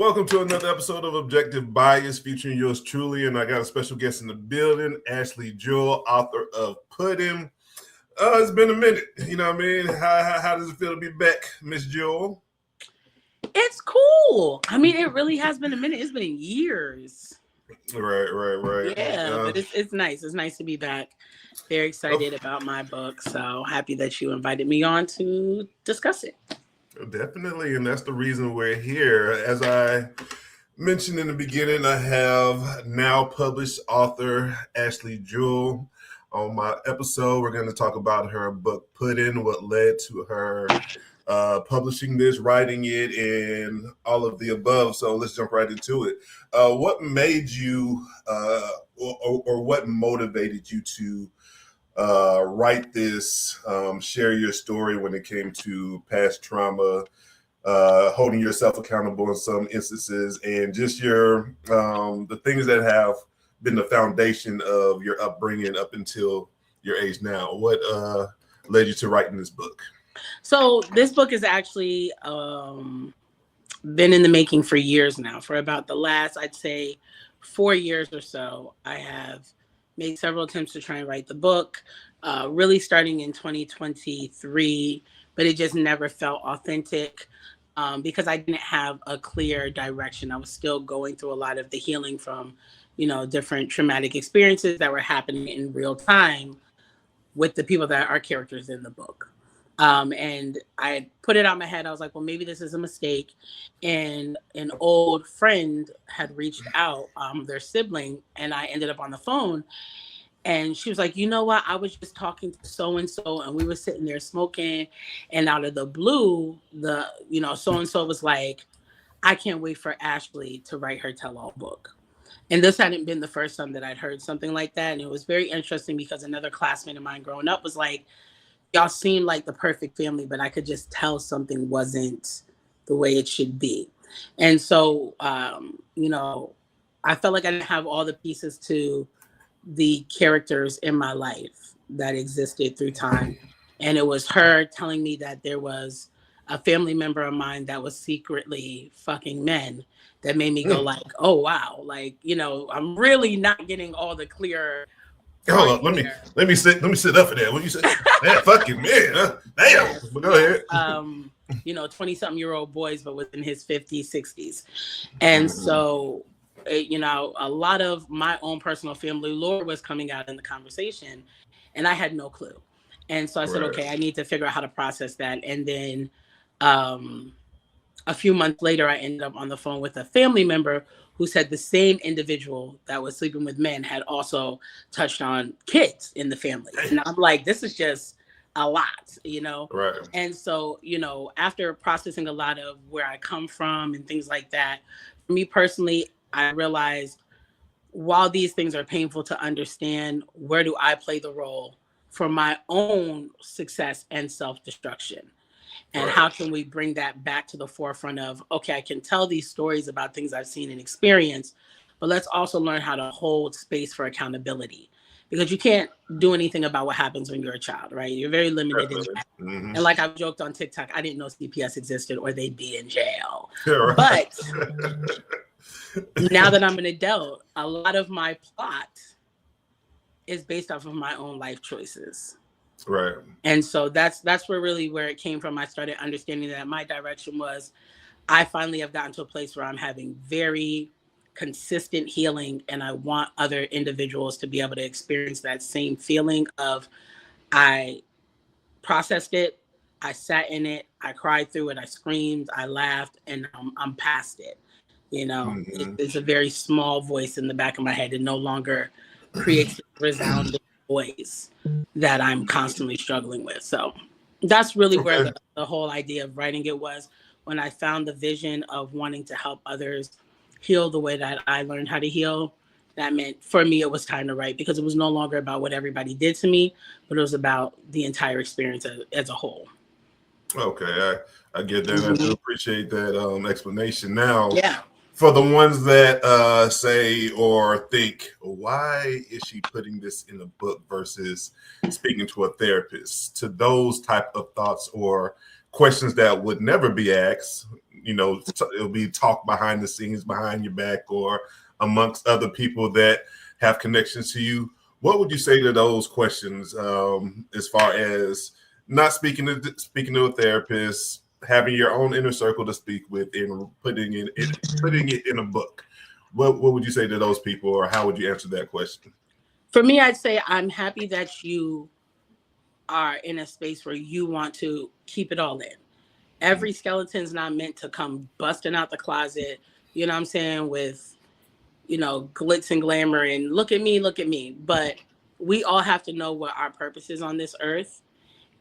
Welcome to another episode of Objective Bias featuring yours truly. And I got a special guest in the building, Ashley Jewell, author of Pudding. It's been a minute. You know what I mean? How does it feel to be back, Miss Jewell? It's cool. I mean, it really has been a minute. It's been years. Right. Yeah, but it's nice. It's nice to be back. Very excited about my book. So happy that you invited me on to discuss it. Definitely, and that's the reason we're here. As I mentioned in the beginning, I have now published author Ashley Jewell. On my episode, we're going to talk about her book Pudding, what led to her publishing this, writing it, and all of the above. So let's jump right into it. What made you or what motivated you to write this, share your story when it came to past trauma, holding yourself accountable in some instances, and just your the things that have been the foundation of your upbringing up until your age now? What led you to writing this book? So this book has actually been in the making for years now. For about the last, I'd say, 4 years or so, I have made several attempts to try and write the book, really starting in 2023, but it just never felt authentic because I didn't have a clear direction. I was still going through a lot of the healing from, different traumatic experiences that were happening in real time with the people that are characters in the book. And I put it out my head. I was like, well, maybe this is a mistake. And an old friend had reached out, their sibling, and I ended up on the phone. And she was like, you know what? I was just talking to so-and-so, and we were sitting there smoking. And out of the blue, so-and-so was like, I can't wait for Ashley to write her tell-all book. And this hadn't been the first time that I'd heard something like that. And it was very interesting because another classmate of mine growing up was like, y'all seem like the perfect family, but I could just tell something wasn't the way it should be. And so, I felt like I didn't have all the pieces to the characters in my life that existed through time. And it was her telling me that there was a family member of mine that was secretly fucking men that made me go like, oh, wow. Like, I'm really not getting all the clear. Hold on, let me sit up for that. What you say? That fucking man, huh? Damn. But go ahead. 20-something-year-old boys, but within his 50s, 60s. And so, a lot of my own personal family lore was coming out in the conversation, and I had no clue. And so I said, okay, I need to figure out how to process that. And then a few months later, I ended up on the phone with a family member who said the same individual that was sleeping with men had also touched on kids in the family. And I'm like, this is just a lot, Right. And so, after processing a lot of where I come from and things like that, for me personally, I realized while these things are painful to understand, where do I play the role for my own success and self-destruction? And how can we bring that back to the forefront of, okay, I can tell these stories about things I've seen and experienced, but let's also learn how to hold space for accountability, because you can't do anything about what happens when you're a child, right? You're very limited in that. Mm-hmm. And like I've joked on TikTok, I didn't know CPS existed or they'd be in jail. Yeah, right. But now that I'm an adult, a lot of my plot is based off of my own life choices. Right. And so that's where it came from. I started understanding that my direction was, I finally have gotten to a place where I'm having very consistent healing, and I want other individuals to be able to experience that same feeling of, I processed it, I sat in it, I cried through it, I screamed, I laughed, and I'm past it. It's a very small voice in the back of my head. It no longer creates resounding voice that I'm constantly struggling with. So that's really where the whole idea of writing it was, when I found the vision of wanting to help others heal the way that I learned how to heal. That meant for me, it was time to write, because it was no longer about what everybody did to me, but it was about the entire experience as a whole. Okay, I get that. Mm-hmm. I do appreciate that explanation. Now, yeah. For the ones that say or think, why is she putting this in a book versus speaking to a therapist? To those type of thoughts or questions that would never be asked. You know, it'll be talk behind the scenes, behind your back, or amongst other people that have connections to you. What would you say to those questions, as far as not speaking to a therapist, having your own inner circle to speak with, and putting it in a book? What would you say to those people, or how would you answer that question? For me, I'd say I'm happy that you are in a space where you want to keep it all in. Every skeleton's not meant to come busting out the closet, you know what I'm saying, with, you know, glitz and glamour and look at me, look at me. But we all have to know what our purpose is on this earth.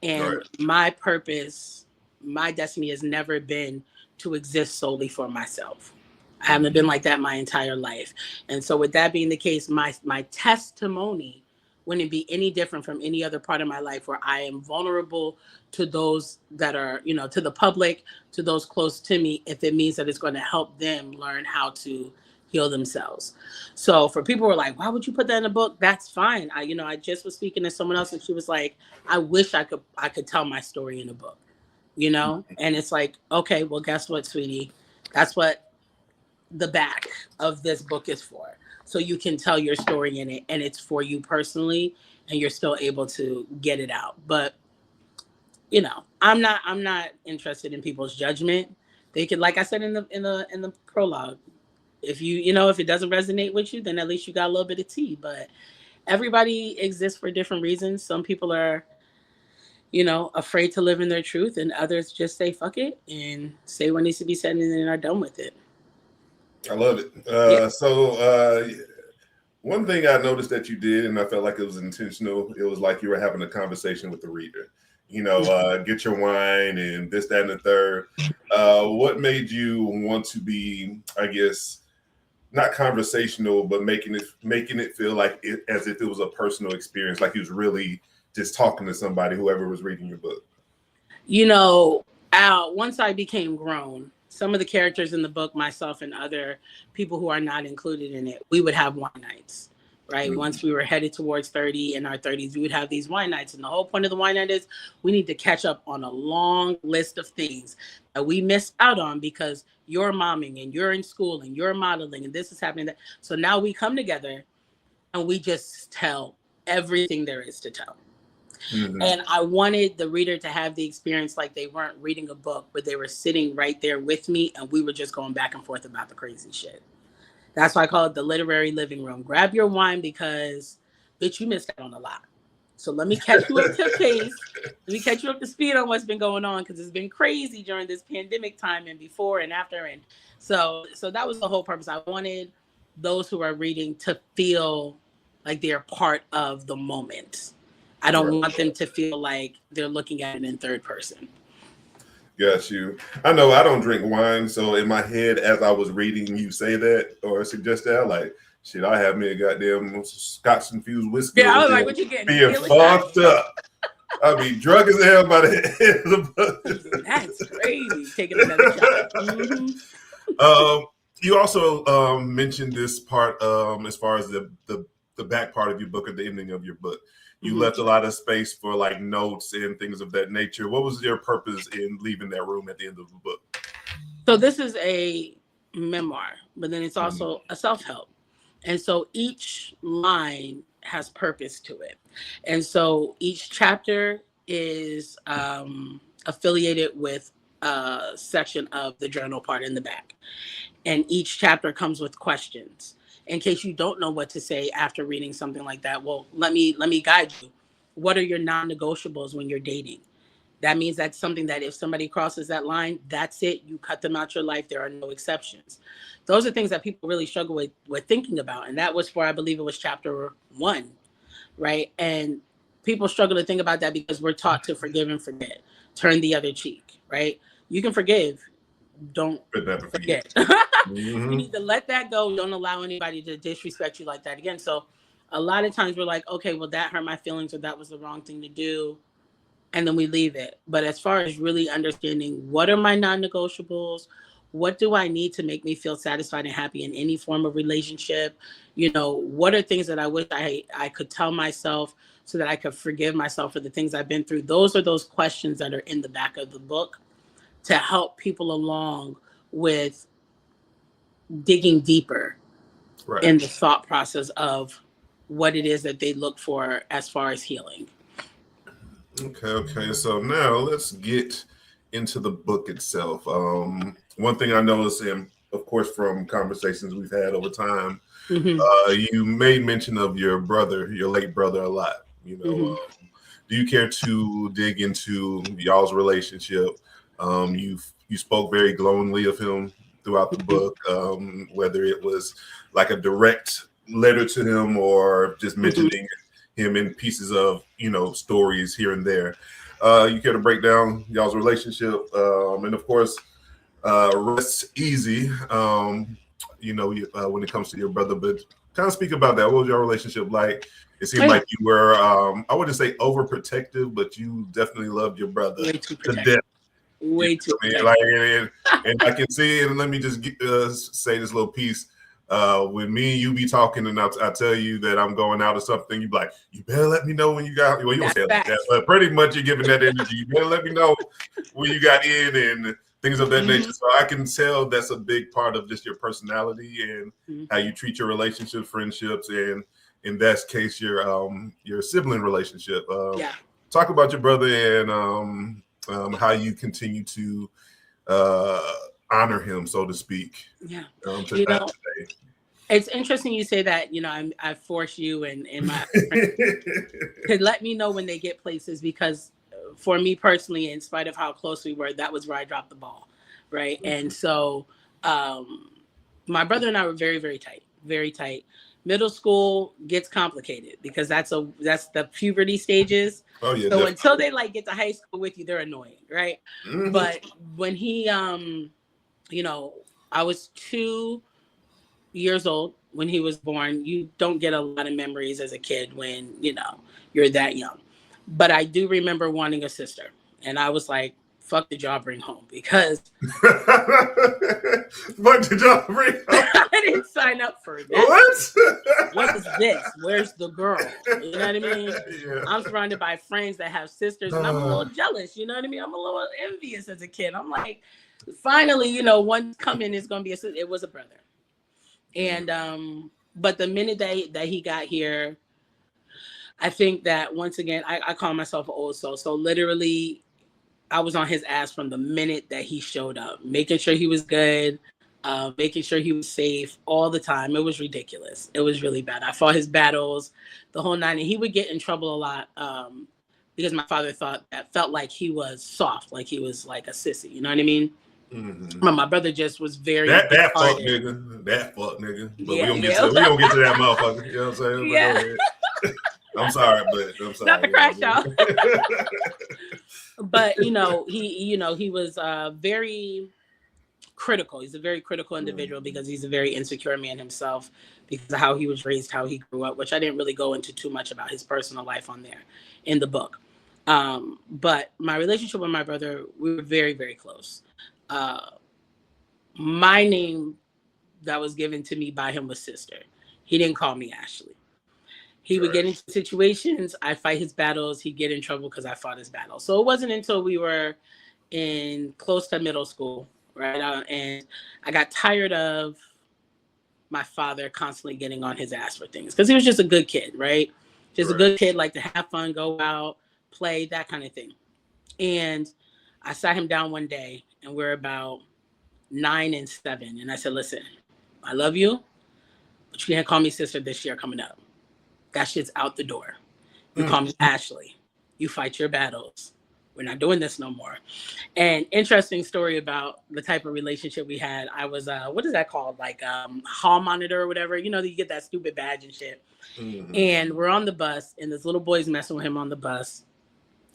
And Right. my purpose, my destiny has never been to exist solely for myself. I haven't been like that my entire life. And so with that being the case, my testimony wouldn't be any different from any other part of my life where I am vulnerable to those that are, you know, to the public, to those close to me, if it means that it's going to help them learn how to heal themselves. So for people who are like, why would you put that in a book? That's fine. I just was speaking to someone else and she was like, I wish I could tell my story in a book, you know? And it's like, okay, well, guess what, sweetie? That's what the back of this book is for. So you can tell your story in it and it's for you personally and you're still able to get it out. But you know, I'm not interested in people's judgment. They can, like I said in the prologue, if if it doesn't resonate with you, then at least you got a little bit of tea. But everybody exists for different reasons. Some people are, afraid to live in their truth, and others just say fuck it and say what needs to be said and then are done with it. I love it. Yeah. So one thing I noticed that you did, and I felt like it was intentional, it was like you were having a conversation with the reader. Get your wine and this, that, and the third. What made you want to be, I guess, not conversational, but making it feel like as if it was a personal experience, like you was really just talking to somebody, whoever was reading your book? Once I became grown, some of the characters in the book, myself and other people who are not included in it, we would have wine nights, right? Mm-hmm. Once we were headed towards 30, in our 30s, we would have these wine nights. And the whole point of the wine night is we need to catch up on a long list of things that we missed out on because you're momming and you're in school and you're modeling and this is happening. So now we come together and we just tell everything there is to tell. Mm-hmm. And I wanted the reader to have the experience like they weren't reading a book, but they were sitting right there with me and we were just going back and forth about the crazy shit. That's why I call it the literary living room. Grab your wine because, bitch, you missed out on a lot. So let me catch you up to pace. Let me catch you up to speed on what's been going on because it's been crazy during this pandemic time and before and after. And so that was the whole purpose. I wanted those who are reading to feel like they're part of the moment. I don't want them to feel like they're looking at it in third person. Got you. I know I don't drink wine, so in my head, as I was reading you say that or suggest that, like, shit, I have me a goddamn Scotch infused whiskey. Yeah, I was like, what you getting? Being fucked up. I'll be drunk as hell by the end of the book. That's crazy. Taking another shot. Mm-hmm. You also mentioned this part as far as the back part of your book, at the ending of your book. You left a lot of space for like notes and things of that nature. What was your purpose in leaving that room at the end of the book? So this is a memoir, but then it's also a self-help. And so each line has purpose to it. And so each chapter is affiliated with a section of the journal part in the back. And each chapter comes with questions. In case you don't know what to say after reading something like that, well, let me guide you. What are your non-negotiables when you're dating? That means that's something that if somebody crosses that line, that's it. You cut them out your life. There are no exceptions. Those are things that people really struggle with thinking about. And that was for, I believe it was chapter 1, right? And people struggle to think about that because we're taught to forgive and forget, turn the other cheek, right? You can forgive. Don't forget. You need to let that go. Don't allow anybody to disrespect you like that again. So a lot of times we're like, okay, well, that hurt my feelings or that was the wrong thing to do. And then we leave it. But as far as really understanding what are my non-negotiables, what do I need to make me feel satisfied and happy in any form of relationship? What are things that I wish I could tell myself so that I could forgive myself for the things I've been through? Those are those questions that are in the back of the book. to help people along with digging deeper Right. in the thought process of what it is that they look for as far as healing. Okay. So now let's get into the book itself. One thing I noticed, and of course from conversations we've had over time, Mm-hmm. you made mention of your brother, your late brother, a lot. Mm-hmm. Do you care to dig into y'all's relationship? You spoke very glowingly of him throughout the book, whether it was like a direct letter to him or just Mm-hmm. mentioning him in pieces of stories here and there. You care to break down y'all's relationship, and of course, rest easy. When it comes to your brother, but kind of speak about that. What was your relationship like? It seemed Yeah. like you were, I wouldn't say overprotective, but you definitely loved your brother Way too to protective. death. Way too I mean, protective. and I can see, and let me just say this little piece. When me and you be talking, and I tell you that I'm going out or something, you be like, "You better let me know when you got." Well, you don't That's say it like that, facts. but pretty much you're giving that energy. You better let me know when you got in and things of that nature. So I can tell that's a big part of just your personality and how you treat your relationships, friendships, and in that case, your sibling relationship. Yeah. Talk about your brother and how you continue to honor him, so to speak. Yeah. Today. It's interesting you say that. I force you and my to let me know when they get places, because for me personally, in spite of how close we were, that was where I dropped the ball, right? And so my brother and I were very, very tight, very tight. Middle school gets complicated because that's the puberty stages. Oh yeah. So Definitely. until they get to high school with you, they're annoying, right? Mm-hmm. But when he I was 2 years old when he was born. You don't get a lot of memories as a kid when you're that young, but I do remember wanting a sister, and I was like, fuck did y'all bring home, because What did y'all bring home? I didn't sign up for that. What is this? Where's the girl? You know what I mean? Yeah. I'm surrounded by friends that have sisters, and I'm a little jealous. You know what I mean? I'm a little envious as a kid. I'm like, finally, one's coming is going to be a sister. It was a brother. And but the minute that he got here, I think that once again, I call myself an old soul. So literally, I was on his ass from the minute that he showed up, making sure he was good, making sure he was safe all the time. It was ridiculous. It was really bad. I fought his battles, the whole nine, and he would get in trouble a lot because my father felt like he was soft, like he was like a sissy. You know what I mean? Mm-hmm. But my brother just was very that fuck nigga. That fuck nigga. But yeah, we don't get to that motherfucker. You know what I'm saying? Yeah. I'm sorry, but I'm sorry. Not the crash out. But he was very critical. He's a very critical individual because he's a very insecure man himself because of how he was raised, how he grew up, which I didn't really go into too much about his personal life on there in the book. But my relationship with my brother, we were very, very close. My name that was given to me by him was Sister. He didn't call me Ashley. He would get into situations, I fight his battles, he'd get in trouble because I fought his battles. So it wasn't until we were in close to middle school, right? And I got tired of my father constantly getting on his ass for things because he was just a good kid, right? Just a good kid, like to have fun, go out, play, that kind of thing. And I sat him down one day, and we're about 9 and 7. And I said, listen, I love you, but you can't call me sister this year coming up. That shit's out the door. You call me Ashley. You fight your battles. We're not doing this no more. And interesting story about the type of relationship we had. I was, what is that called? Like hall monitor or whatever. You get that stupid badge and shit. Mm-hmm. And we're on the bus, and this little boy's messing with him on the bus.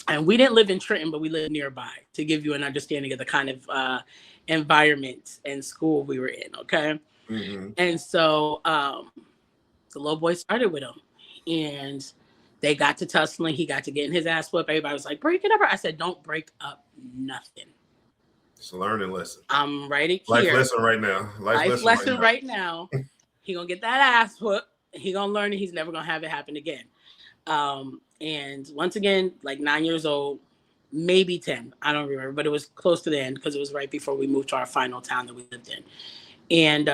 And we didn't live in Trenton, but we lived nearby, to give you an understanding of the kind of environment and school we were in, okay? Mm-hmm. And so the little boy started with him. And they got to tussling. He got to getting his ass whooped. Everybody was like, break it up. I said, don't break up nothing. It's a learning lesson. I'm right here. Life lesson right now. Life lesson right now. He gonna get that ass whooped. He gonna learn it. He's never gonna have it happen again. And once again, like 9 years old, maybe 10. I don't remember, but it was close to the end because it was right before we moved to our final town that we lived in. And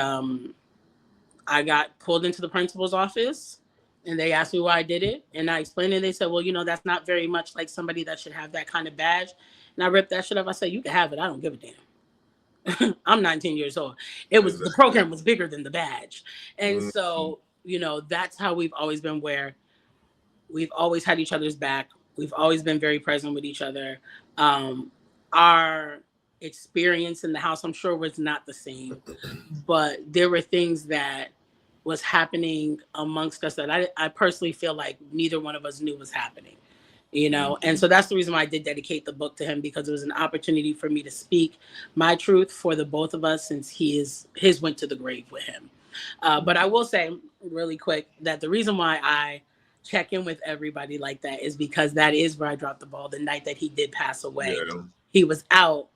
I got pulled into the principal's office and they asked me why I did it. And I explained it. They said, well, that's not very much like somebody that should have that kind of badge. And I ripped that shit up. I said, you can have it. I don't give a damn. I'm 19 years old. The program was bigger than the badge. And so, that's how we've always been, where we've always had each other's back. We've always been very present with each other. Our experience in the house, I'm sure, was not the same, but there were things that was happening amongst us that I personally feel like neither one of us knew was happening, And so that's the reason why I did dedicate the book to him, because it was an opportunity for me to speak my truth for the both of us, since his went to the grave with him. But I will say really quick that the reason why I check in with everybody like that is because that is where I dropped the ball the night that he did pass away. Yeah. He was out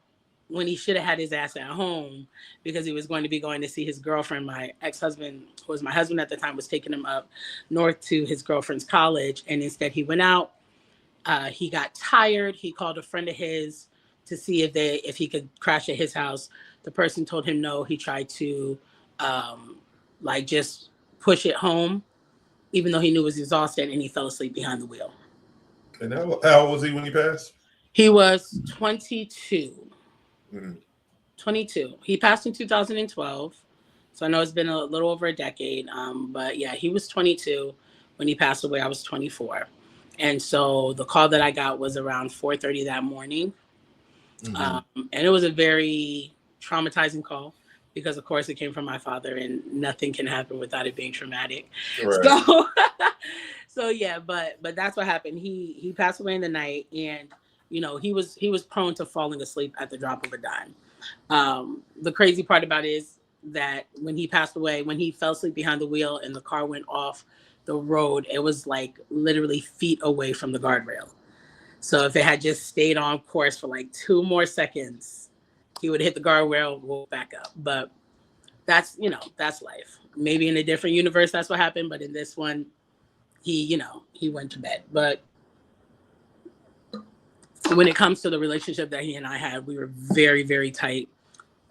when he should have had his ass at home, because he was going to see his girlfriend. My ex-husband, who was my husband at the time, was taking him up north to his girlfriend's college. And instead he went out. He got tired. He called a friend of his to see if he could crash at his house. The person told him no. He tried to just push it home, even though he knew he was exhausted, and he fell asleep behind the wheel. And how old was he when he passed? He was 22. 22. He passed in 2012. So I know it's been a little over a decade. But yeah, he was 22 when he passed away. I was 24. And so the call that I got was around 4:30 that morning. And it was a very traumatizing call, because of course it came from my father, and nothing can happen without it being traumatic. Right. So yeah, but that's what happened. He passed away in the night, and he was prone to falling asleep at the drop of a dime. The crazy part about it is that when he passed away, when he fell asleep behind the wheel and the car went off the road, it was like literally feet away from the guardrail. So if it had just stayed on course for like 2 more seconds, he would hit the guardrail, roll back up. But that's life. Maybe in a different universe, that's what happened. But in this one, he went to bed. But when it comes to the relationship that he and I had, we were very, very tight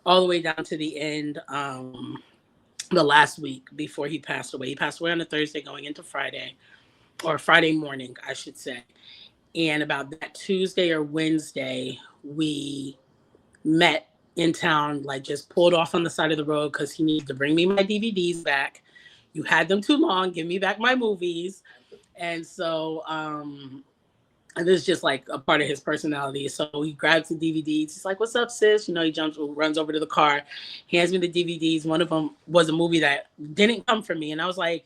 all the way down to the end. The last week before he passed away. He passed away on a Thursday going into Friday, or Friday morning, I should say. And about that Tuesday or Wednesday, we met in town, just pulled off on the side of the road because he needed to bring me my DVDs back. You had them too long. Give me back my movies. And so and this is just like a part of his personality. So he grabs the DVDs. He's like, "What's up, sis?" He runs over to the car, hands me the DVDs. One of them was a movie that didn't come from me. And I was like,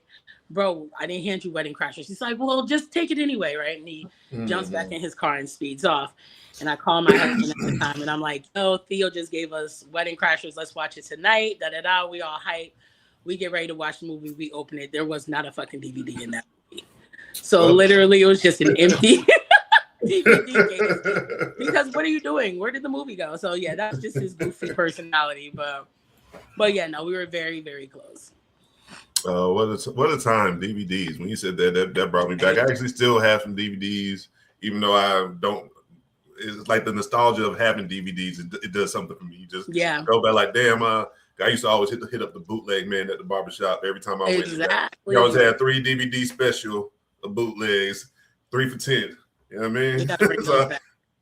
"Bro, I didn't hand you Wedding Crashers." He's like, "Well, just take it anyway," right? And he jumps back in his car and speeds off. And I call my husband at the time, and I'm like, "Yo, Theo just gave us Wedding Crashers. Let's watch it tonight." Da-da-da. We all hype. We get ready to watch the movie. We open it. There was not a fucking DVD in that movie. So literally, it was just an empty DVD case. Because what are you doing? Where did the movie go? So yeah, that's just his goofy personality. But yeah, no, we were very, very close. What a time, DVDs. When you said that brought me back. I actually still have some DVDs, even though I don't. It's like the nostalgia of having DVDs. It does something for me. You just go back like, damn. I used to always hit up the bootleg man at the barbershop every time I went. Exactly. You always had 3 DVD special of bootlegs, 3 for $10. You know what I mean? So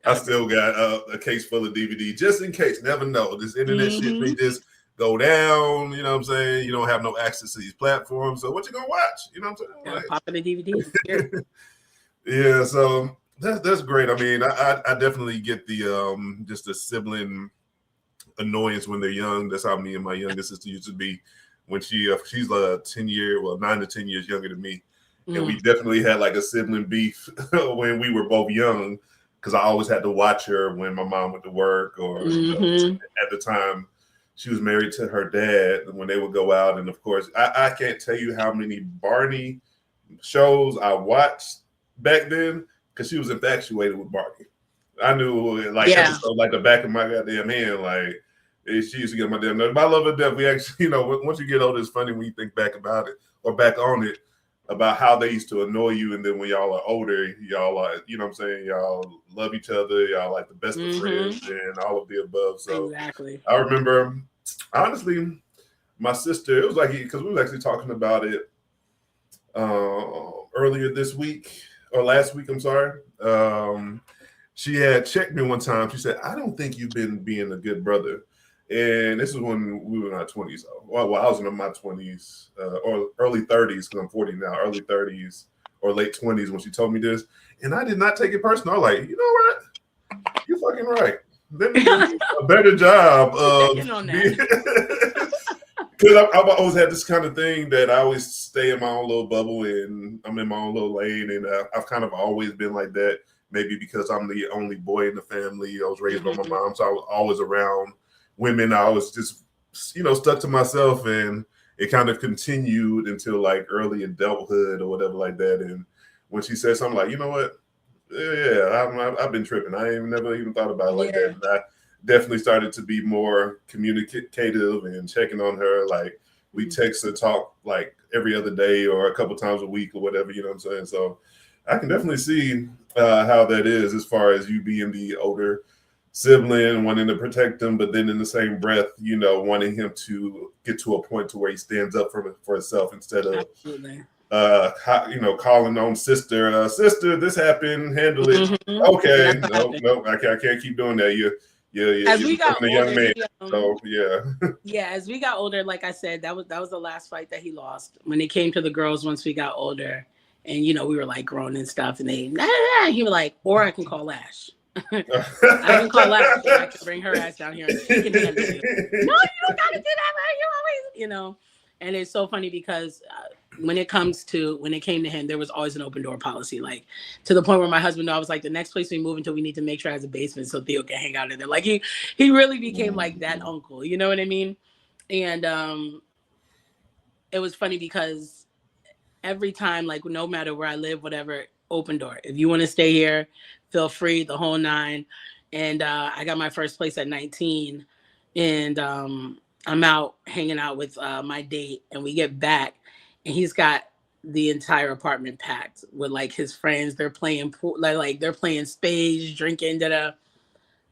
I still got a case full of DVD just in case. Never know. This internet shit may just go down. You know what I'm saying? You don't have no access to these platforms. So what you gonna watch? You know what I'm saying? Pop in the DVD. Yeah. So that's great. I mean, I definitely get the just the sibling annoyance when they're young. That's how me and my youngest sister used to be when she's 9 to 10 years younger than me. And we definitely had like a sibling beef when we were both young, because I always had to watch her when my mom went to work, or at the time she was married to her dad when they would go out. And of course, I can't tell you how many Barney shows I watched back then, because she was infatuated with Barney. I knew episode like the back of my goddamn hand. Like, she used to get my damn nerves. But I love her to death. We actually, once you get older, it's funny when you think back about it or back on it. about how they used to annoy you, and then when y'all are older, y'all are, you know what I'm saying, y'all love each other, y'all like the best of friends, and all of the above. So exactly. I remember, honestly, my sister, it was like, because we were actually talking about it earlier this week, or last week, I'm sorry. She had checked me one time. She said, I don't think you've been being a good brother. And this is when we were in our 20s. Well, I was in my 20s or early 30s, because I'm 40 now, early 30s or late 20s when she told me this. And I did not take it personal. I was like, you know what? You're fucking right. Let me do a better job of because I've always had this kind of thing that I always stay in my own little bubble, and I'm in my own little lane. And I've kind of always been like that, maybe because I'm the only boy in the family. I was raised by my mom, so I was always around women. I was just, stuck to myself, and it kind of continued until like early adulthood or whatever like that. And when she said something like, you know what? Yeah, I've been tripping. I ain't never even thought about it like that. And I definitely started to be more communicative and checking on her. Like we text or talk like every other day or a couple times a week or whatever, you know what I'm saying? So I can definitely see how that is, as far as you being the older sibling, wanting to protect him, but then in the same breath, wanting him to get to a point to where he stands up for himself, instead of calling on sister, this happened, handle it. Okay, no, I can't keep doing that. As we got older, young man. So yeah, as we got older, like I said, that was the last fight that he lost. When it came to the girls, once we got older, and we were like grown and stuff, and he was like, or I can call Ash. I can call Ash, and I can bring her ass down here and she can handle it. No, you don't gotta do that, man. You always, And it's so funny because when it came to him, there was always an open door policy, like to the point where my husband, I was like, the next place we move into, we need to make sure it has a basement so Theo can hang out in there. Like he really became like that uncle, you know what I mean? And it was funny because every time, like no matter where I live, whatever, open door. If you want to stay here, feel free, the whole nine. And I got my first place at 19, and I'm out hanging out with my date, and we get back, and he's got the entire apartment packed with like his friends. They're playing pool, like they're playing spades, drinking.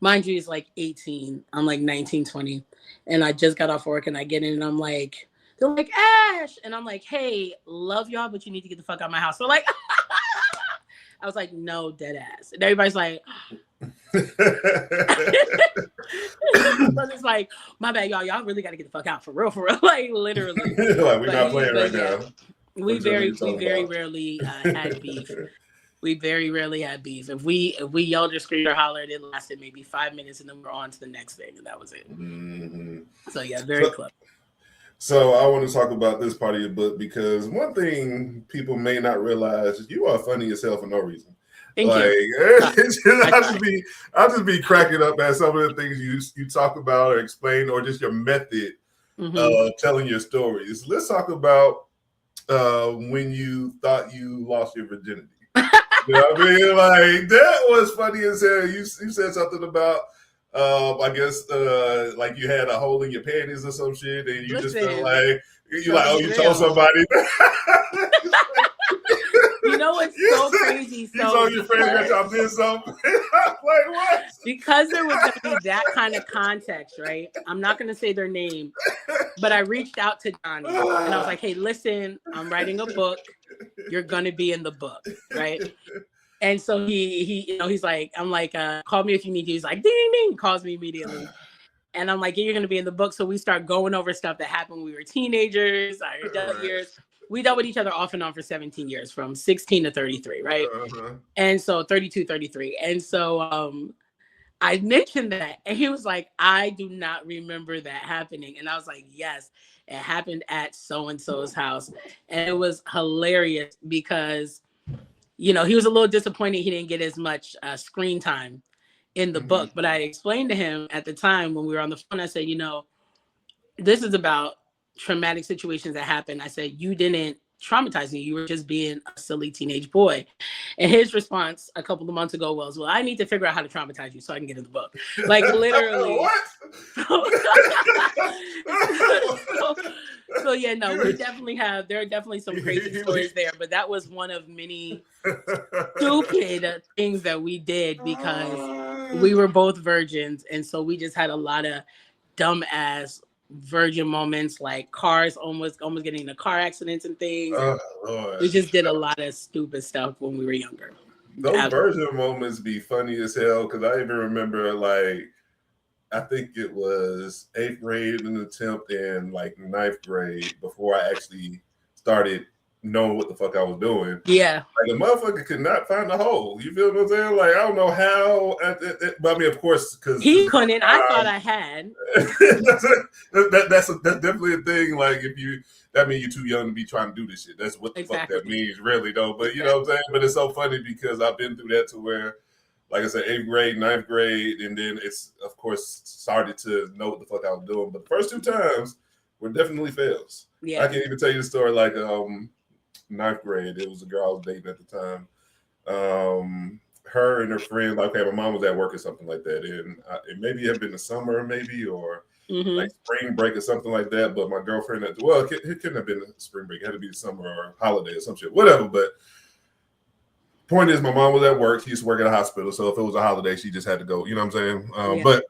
Mind you, he's like 18. I'm like 19, 20, and I just got off work, and I get in, and I'm like, they're like, Ash, and I'm like, hey, love y'all, but you need to get the fuck out of my house. So like, I was like, no, dead ass, and everybody's like. It's like, my bad, y'all really got to get the fuck out, for real, like literally. Like we're not playing right now. We very rarely had beef. We very rarely had beef. If we yelled or screamed or hollered, it lasted maybe 5 minutes, and then we're on to the next thing, and that was it. So yeah, very clever. So I want to talk about this part of your book, because one thing people may not realize is you are funny yourself for no reason. I'll just be cracking up at some of the things you talk about or explain, or just your method of telling your stories. Let's talk about when you thought you lost your virginity. You know what I mean? Like, that was funny as hell. You said something about I guess like you had a hole in your panties or some shit, and you just felt like you told somebody. You know what's so crazy? You told your friend that y'all did something. Like, what? Because there was going to be that kind of context, right? I'm not going to say their name, but I reached out to Johnny, and I was like, hey, listen, I'm writing a book. You're going to be in the book, right? And so he's like, I'm like, call me if you need to. He's like, ding, ding, ding, calls me immediately. And I'm like, yeah, you're going to be in the book. So we start going over stuff that happened when we were teenagers, our adult years. We dealt with each other off and on for 17 years, from 16 to 33, right? And so 32, 33. And so I mentioned that, and he was like, I do not remember that happening. And I was like, yes, it happened at so-and-so's house. And it was hilarious because, he was a little disappointed he didn't get as much screen time in the book. But I explained to him at the time when we were on the phone, I said, this is about traumatic situations that happened. I said, you didn't traumatize me. You were just being a silly teenage boy. And his response a couple of months ago was, well, I need to figure out how to traumatize you so I can get in the book. Like, literally. So yeah, no, there are definitely some crazy He- stories there, but that was one of many stupid things that we did because we were both virgins, and so we just had a lot of dumbass virgin moments, like cars almost getting into car accidents and things. And Oh, Lord. we just did a lot of stupid stuff when we were younger. Those virgin moments be funny as hell because I even remember like I think it was 8th grade in the 10th and like 9th grade before I actually started knowing what the fuck I was doing. Yeah. Like the motherfucker could not find a hole. You feel what I'm saying? Like I don't know how. But I mean, of course, because he couldn't. I thought I had. that's definitely a thing. Like that means you're too young to be trying to do this shit. That's what the fuck that means, really, though. But you know what I'm saying? But it's so funny because I've been through that to where, like I said, 8th grade, 9th grade, and then it's of course started to know what the fuck I was doing. But the first 2 times were definitely fails. Yeah. I can't even tell you the story. Like 9th grade, it was a girl I was dating at the time. Her and her friend, like, okay, my mom was at work or something like that, and it maybe had been the summer, maybe, or like spring break or something like that. But my girlfriend, it couldn't have been a spring break; it had to be the summer or holiday or some shit, whatever. But point is, my mom was at work. She used to work at a hospital, so if it was a holiday, she just had to go. You know what I'm saying? But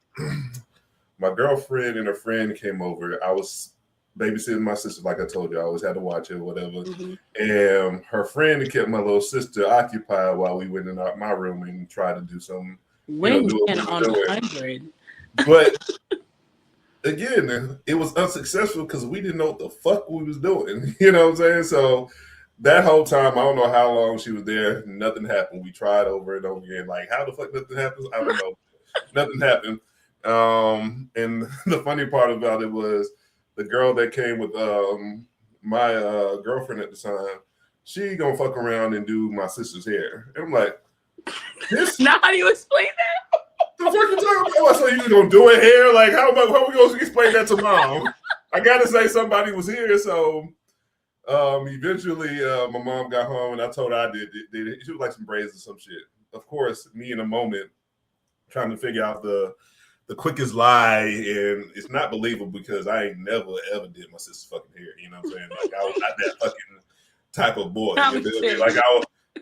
my girlfriend and her friend came over. I was babysitting my sister, like I told you. I always had to watch her, whatever. And her friend kept my little sister occupied while we went in my room and tried to do something. When on 100. But again, it was unsuccessful because we didn't know what the fuck we was doing. You know what I'm saying? So that whole time, I don't know how long she was there. Nothing happened. We tried over and over again. Like, how the fuck nothing happens? I don't know. Nothing happened. And the funny part about it was the girl that came with my girlfriend at the time, she gonna fuck around and do my sister's hair. And I'm like, this? Now how do you explain that? The fuck you talking about? So you gonna do it hair? Like how we gonna explain that to mom? I gotta say somebody was here. So eventually my mom got home and I told her I did it. She was like some braids or some shit. Of course, me in a moment trying to figure out the quickest lie, and it's not believable because I ain't never ever did my sister's fucking hair. You know what I'm saying? Like I was not that fucking type of boy. You know? Like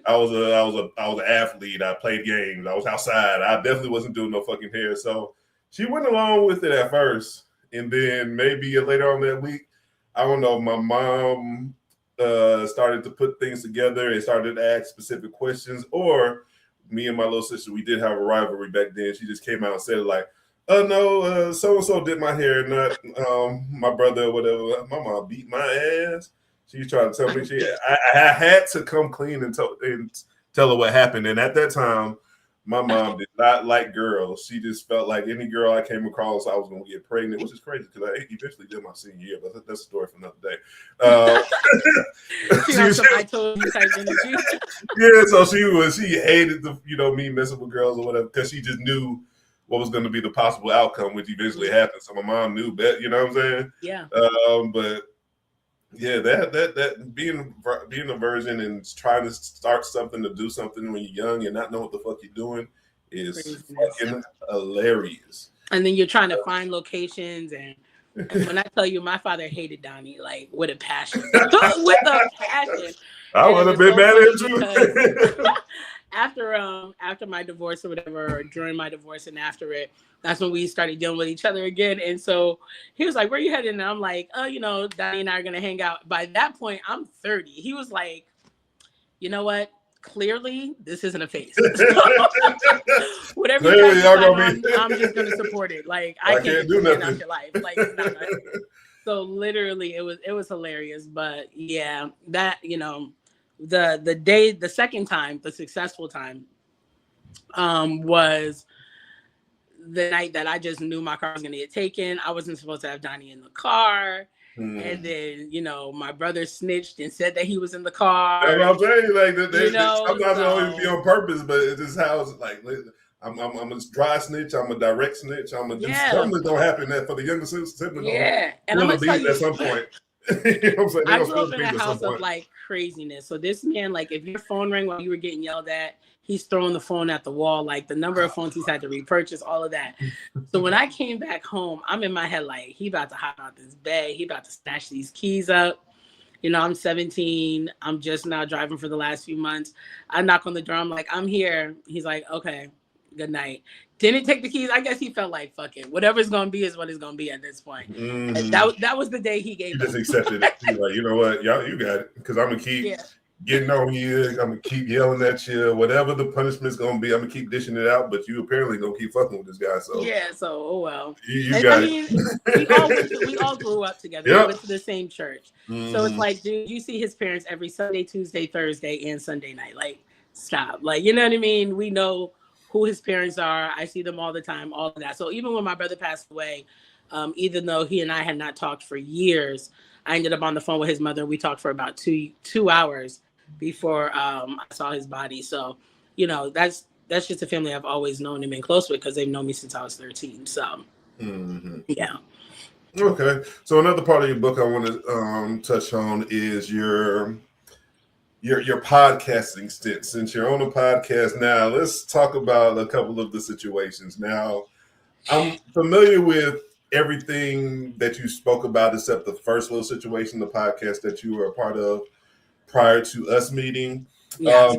I was an athlete. I played games. I was outside. I definitely wasn't doing no fucking hair. So she went along with it at first, and then maybe later on that week, I don't know. My mom started to put things together and started to ask specific questions. Or me and my little sister, we did have a rivalry back then. She just came out and said it like, "Oh no, so and so did my hair, not my brother or whatever." My mom beat my ass. She tried to tell me I had to come clean and tell her what happened. And at that time, my mom did not like girls. She just felt like any girl I came across, I was going to get pregnant, which is crazy because I eventually did my senior year, but that's a story for another day. I told you type energy. Yeah, so she hated me messing with girls or whatever because she just knew what was going to be the possible outcome, which eventually happened. So my mom knew better, you know what I'm saying? Yeah. But yeah, that being a virgin and trying to start something to do something when you're young and not know what the fuck you're doing is fucking hilarious. And then you're trying to find locations, and when I tell you, my father hated Donnie like with a passion, with a passion. I would have been mad at you. After my divorce or whatever, or during my divorce and after it, that's when we started dealing with each other again. And so he was like, "Where you headed?" And I'm like, "Oh, Donnie and I are going to hang out." By that point, I'm 30. He was like, "You know what? Clearly, this isn't a phase. Whatever you guys decide on, I'm just going to support it. Like, I can't do nothing out your life. Like, no. So literally, it was hilarious. But yeah, that, the second time, the successful time, was the night that I just knew my car was gonna get taken. I wasn't supposed to have Donnie in the car. And then, my brother snitched and said that he was in the car. That's what I'm saying. Like, sometimes it always be on purpose, but it's just how it's like. I'm a dry snitch. I'm a direct snitch. I'm a do something that's gonna happen that for the younger sibling. Yeah, and I'm gonna tell you at some point. You know what I'm saying? They're I gonna grew spill up in beans a at some house of point. like craziness. So this man, like, if your phone rang while you were getting yelled at, he's throwing the phone at the wall. Like the number of phones he's had to repurchase, all of that. So when I came back home, I'm in my head like, he about to hop out this bed. He about to snatch these keys up. You know, I'm 17. I'm just now driving for the last few months. I knock on the door. I'm like, I'm here. He's like, okay, good night. Didn't take the keys. I guess he felt like, fuck it. Whatever's going to be is what it's going to be at this point. And that was the day he gave You up. just accepted it. You're like, you know what? Y'all, you got it. Because I'm going to keep getting on you. I'm going to keep yelling at you. Whatever the punishment's going to be, I'm going to keep dishing it out. But you apparently going to keep fucking with this guy. So so, oh well. You got it. We all grew up together. Yep. We went to the same church. So it's like, dude, you see his parents every Sunday, Tuesday, Thursday, and Sunday night. Like, stop. Like, you know what I mean? We know who his parents are. I see them all the time, all of that. So even when my brother passed away, even though he and I had not talked for years, I ended up on the phone with his mother. We talked for about two hours before I saw his body. So, you know, that's just a family I've always known and been close with because they've known me since I was 13. So, yeah. Okay. So another part of your book I want to touch on is your podcasting stint. Since you're on a podcast now, let's talk about a couple of the situations. Now, I'm familiar with everything that you spoke about except the first little situation, the podcast that you were a part of prior to us meeting. Yes.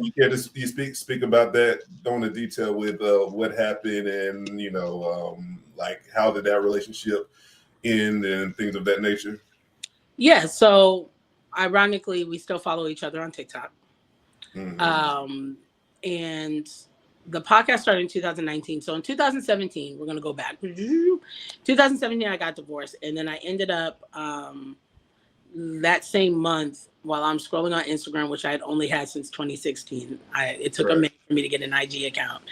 You speak about that, go into detail with what happened and, you know, like how did that relationship end and things of that nature? Yeah. So ironically, we still follow each other on TikTok. And the podcast started in 2019. So in 2017, we're going to go back. 2017, I got divorced. And then I ended up that same month while I'm scrolling on Instagram, which I had only had since 2016. It took a minute for me to get an IG account.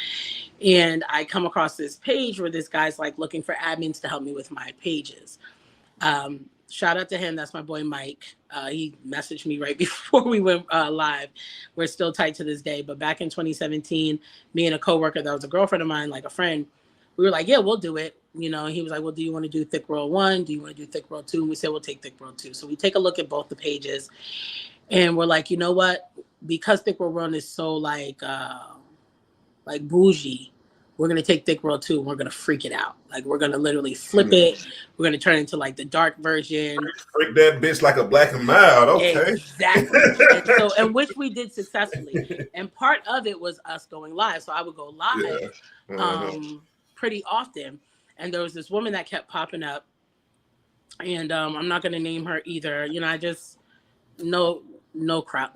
And I come across this page where this guy's like looking for admins to help me with my pages. Shout out to him. That's my boy, Mike. He messaged me right before we went live. We're still tight to this day. But back in 2017, me and a coworker that was a girlfriend of mine, like a friend, we were like, yeah, we'll do it. You know, he was like, well, do you want to do Thick World 1? Do you want to do Thick World 2? And we said, we'll take Thick World 2. So we take a look at both the pages. And we're like, you know what? Because Thick World 1 is so like bougie, we're going to take Thick World 2 and we're going to freak it out. Like, we're going to literally flip it. We're going to turn it into like the dark version. Freak that bitch like a black and mild. Okay. Exactly. and which we did successfully. And part of it was us going live. So I would go live pretty often. And there was this woman that kept popping up. And I'm not going to name her either. You know, I just no clout.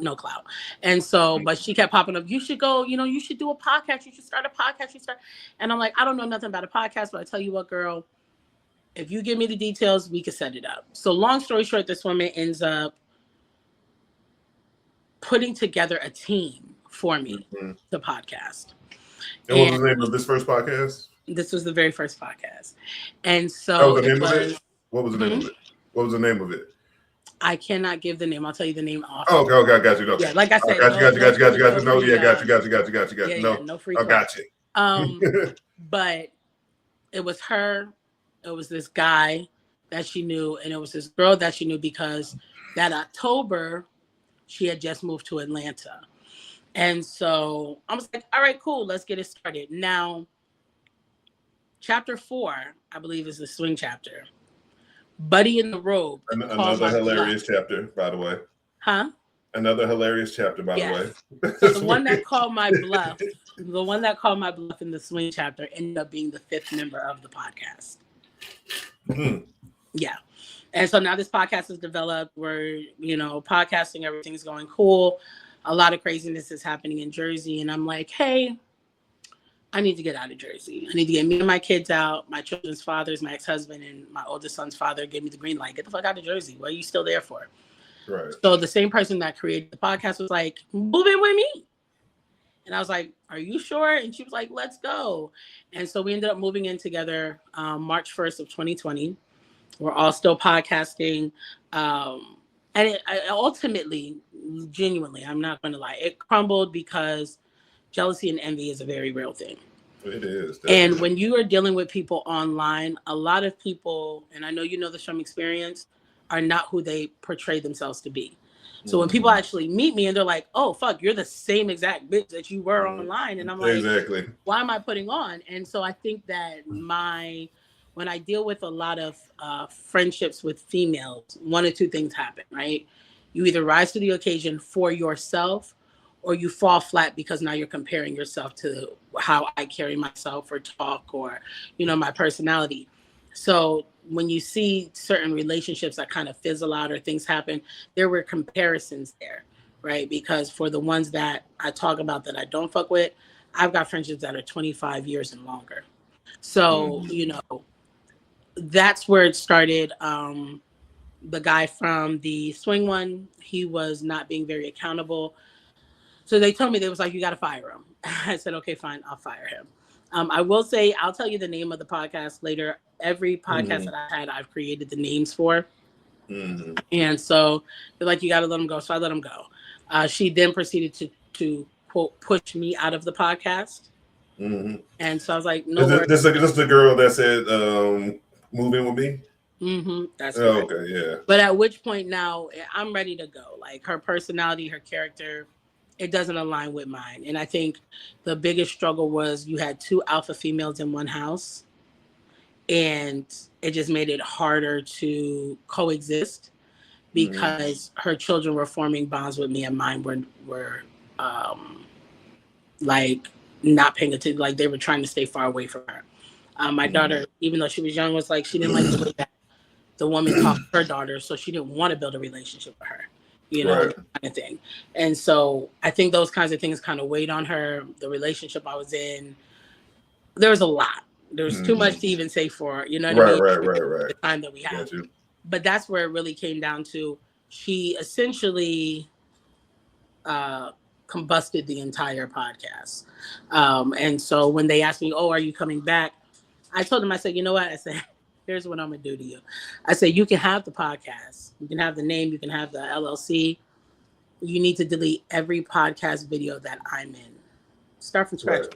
And so, but she kept popping up. You should go, you know, you should do a podcast. You should start a podcast. And I'm like, I don't know nothing about a podcast, but I tell you what, girl, if you give me the details, we can set it up. So long story short, this woman ends up putting together a team for me to podcast. And what was the name of this first podcast? This was the very first podcast. And so what was the name of it? What was the name of it? What was the name of it? I cannot give the name. I'll tell you the name off. Oh, okay, I got you. No. Yeah, like I said, got you. No, yeah, got you. Yeah, no, no free. I got you. But it was her. It was this guy that she knew, and it was this girl that she knew because that October she had just moved to Atlanta, and so I was like, "All right, cool, let's get it started." Now, chapter 4, I believe, is the swing chapter. Buddy in the Robe. Another hilarious chapter, by the way. Huh? Another hilarious chapter, by the way. So the one that called my bluff in the swing chapter ended up being the 5th member of the podcast. Yeah. And so now this podcast is developed. We're, you know, podcasting, everything's going cool. A lot of craziness is happening in Jersey. And I'm like, hey, I need to get out of Jersey. I need to get me and my kids out. My children's fathers, my ex-husband and my oldest son's father gave me the green light. Get the fuck out of Jersey. What are you still there for? Right. So the same person that created the podcast was like, move in with me. And I was like, are you sure? And she was like, let's go. And so we ended up moving in together March 1st of 2020. We're all still podcasting. And it ultimately, genuinely, I'm not going to lie, it crumbled because jealousy and envy is a very real thing. It is. Definitely. And when you are dealing with people online, a lot of people, and I know you know this from experience, are not who they portray themselves to be. So when people actually meet me and they're like, oh, fuck, you're the same exact bitch that you were online. And I'm like, exactly. Why am I putting on? And so I think that when I deal with a lot of friendships with females, one or two things happen, right? You either rise to the occasion for yourself or you fall flat because now you're comparing yourself to how I carry myself or talk or, my personality. So when you see certain relationships that kind of fizzle out or things happen, there were comparisons there, right? Because for the ones that I talk about that I don't fuck with, I've got friendships that are 25 years and longer. So, that's where it started. The guy from the swing one, he was not being very accountable. So they told me, they was like, you got to fire him. I said, okay, fine, I'll fire him. I will say, I'll tell you the name of the podcast later. Every podcast that I had, I've created the names for. And so they're like, you got to let him go. So I let him go. She then proceeded to quote, push me out of the podcast. And so I was like, no. This is the girl that said, move in with me? That's correct. Okay, yeah. But at which point now, I'm ready to go. Like, her personality, her character, it doesn't align with mine. And I think the biggest struggle was you had two alpha females in one house, and it just made it harder to coexist because her children were forming bonds with me and mine were like not paying attention. Like, they were trying to stay far away from her. My daughter, even though she was young, was like, she didn't like the way that the woman talked to her daughter, so she didn't want to build a relationship with her. That kind of thing. And so I think those kinds of things kind of weighed on her. The relationship I was in, there was a lot. There was too much to even say for her, what I mean? Right. The time that we had. But that's where it really came down to. She essentially combusted the entire podcast. And so when they asked me, oh, are you coming back? I told them, I said, you know what? I said, here's what I'm going to do to you. I said, you can have the podcast. You can have the name. You can have the LLC. You need to delete every podcast video that I'm in. Start from scratch.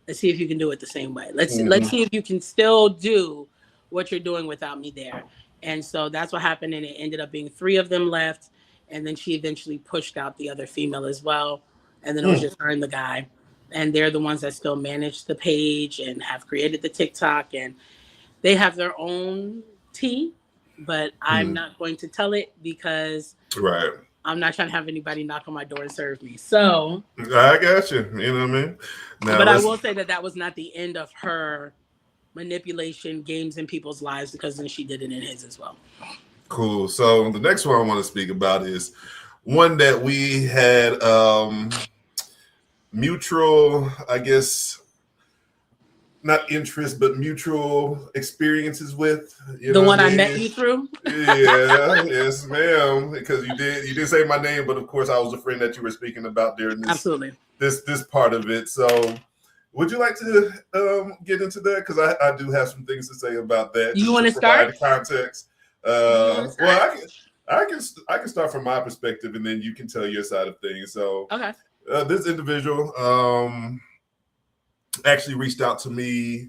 Let's see if you can do it the same way. Let's see if you can still do what you're doing without me there. And so that's what happened. And it ended up being 3 of them left. And then she eventually pushed out the other female as well. And then it was just her and the guy. And they're the ones that still manage the page and have created the TikTok. And they have their own tea, but I'm not going to tell it because I'm not trying to have anybody knock on my door and serve me. So I got you. You know what I mean? But I will say that was not the end of her manipulation, games in people's lives, because then she did it in his as well. Cool. So the next one I want to speak about is one that we had mutual, I guess, not interest, but mutual experiences with. The one I met you through? Yeah, yes, ma'am. Because you did say my name, but of course I was a friend that you were speaking about during this. Absolutely. This part of it. So would you like to get into that? Because I do have some things to say about that. You want to start? Context. Well, I can start from my perspective, and then you can tell your side of things. So okay. This individual actually reached out to me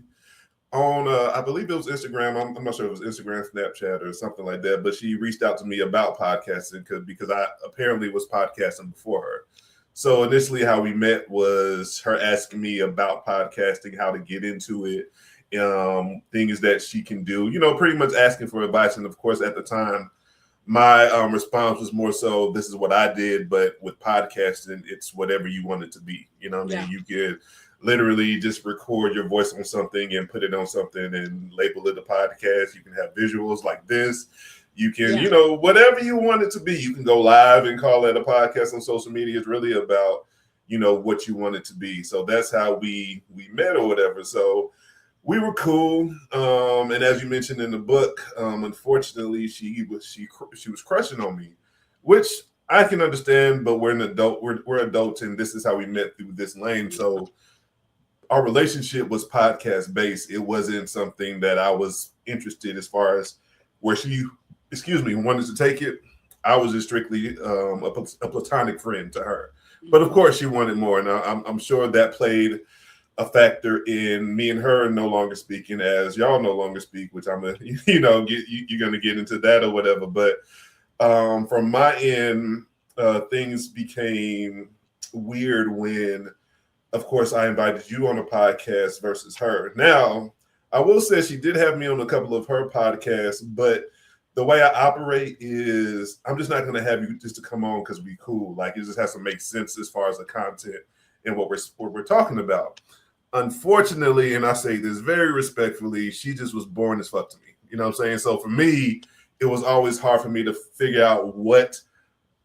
on I believe it was Instagram. I'm not sure if it was Instagram, Snapchat, or something like that. But she reached out to me about podcasting because I apparently was podcasting before her. So initially, how we met was her asking me about podcasting, how to get into it, things that she can do. Pretty much asking for advice. And of course, at the time, my response was more so, this is what I did, but with podcasting, it's whatever you want it to be. You know what I mean? You could literally just record your voice on something and put it on something and label it a podcast. You can have visuals like this. You can, whatever you want it to be. You can go live and call it a podcast on social media. It's really about, what you want it to be. So that's how we met or whatever. So we were cool. And as you mentioned in the book, unfortunately, she was crushing on me, which I can understand, but we're an adult. We're adults, and this is how we met through this lane. So our relationship was podcast based. It wasn't something that I was interested as far as where she, wanted to take it. I was just strictly a platonic friend to her. But of course, she wanted more, and I'm sure that played a factor in me and her no longer speaking, as y'all no longer speak, which I'm you're going to get into that or whatever. But from my end, things became weird when, of course, I invited you on a podcast versus her. Now, I will say she did have me on a couple of her podcasts, but the way I operate is I'm just not going to have you just to come on because we cool. Like, it just has to make sense as far as the content and what we're talking about. Unfortunately, and I say this very respectfully, she just was boring as fuck to me. You know what I'm saying? So for me, it was always hard for me to figure out what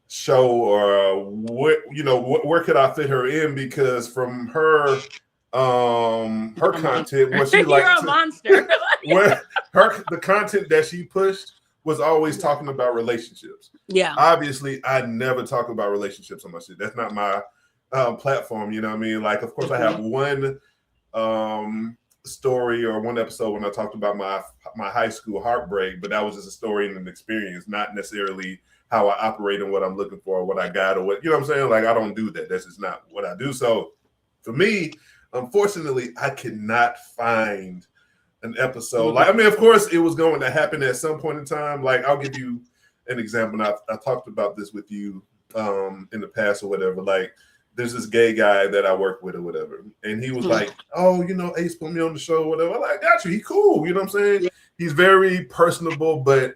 show or where could I fit her in, because from her content, what she liked, you're a monster. where the content that she pushed was always talking about relationships. Yeah. Obviously, I never talk about relationships on my shit. That's not my platform. You know what I mean? Like, of course, I have one story or one episode when I talked about my high school heartbreak, but that was just a story and an experience, not necessarily how I operate and what I'm looking for, or what I got, or what, you know what I'm saying? Like, I don't do that. That's just not what I do. So for me, unfortunately, I could not find an episode. Like, I mean, of course, it was going to happen at some point in time. Like, I'll give you an example. And I talked about this with you in the past or whatever. Like, there's this gay guy that I work with or whatever. And he was like, oh, Ace put me on the show or whatever. I'm like, I got you. He cool. You know what I'm saying? Yeah. He's very personable, but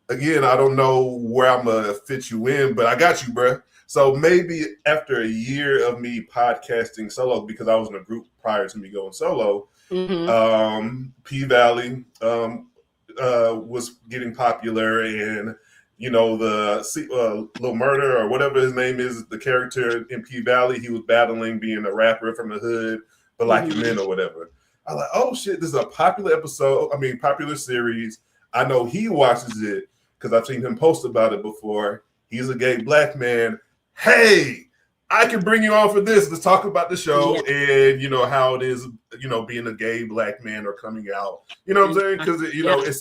again, I don't know where I'm going to fit you in, but I got you, bro. So maybe after a year of me podcasting solo, because I was in a group prior to me going solo, P-Valley was getting popular, and the Lil Murder or whatever his name is, the character in P-Valley, he was battling being a rapper from the hood, but like men or whatever. I was like, oh shit, this is a popular popular series. I know he watches it because I've seen him post about it before. He's a gay black man. Hey, I can bring you on for this. Let's talk about the show and, how it is, being a gay black man or coming out. You know what I'm saying? Because,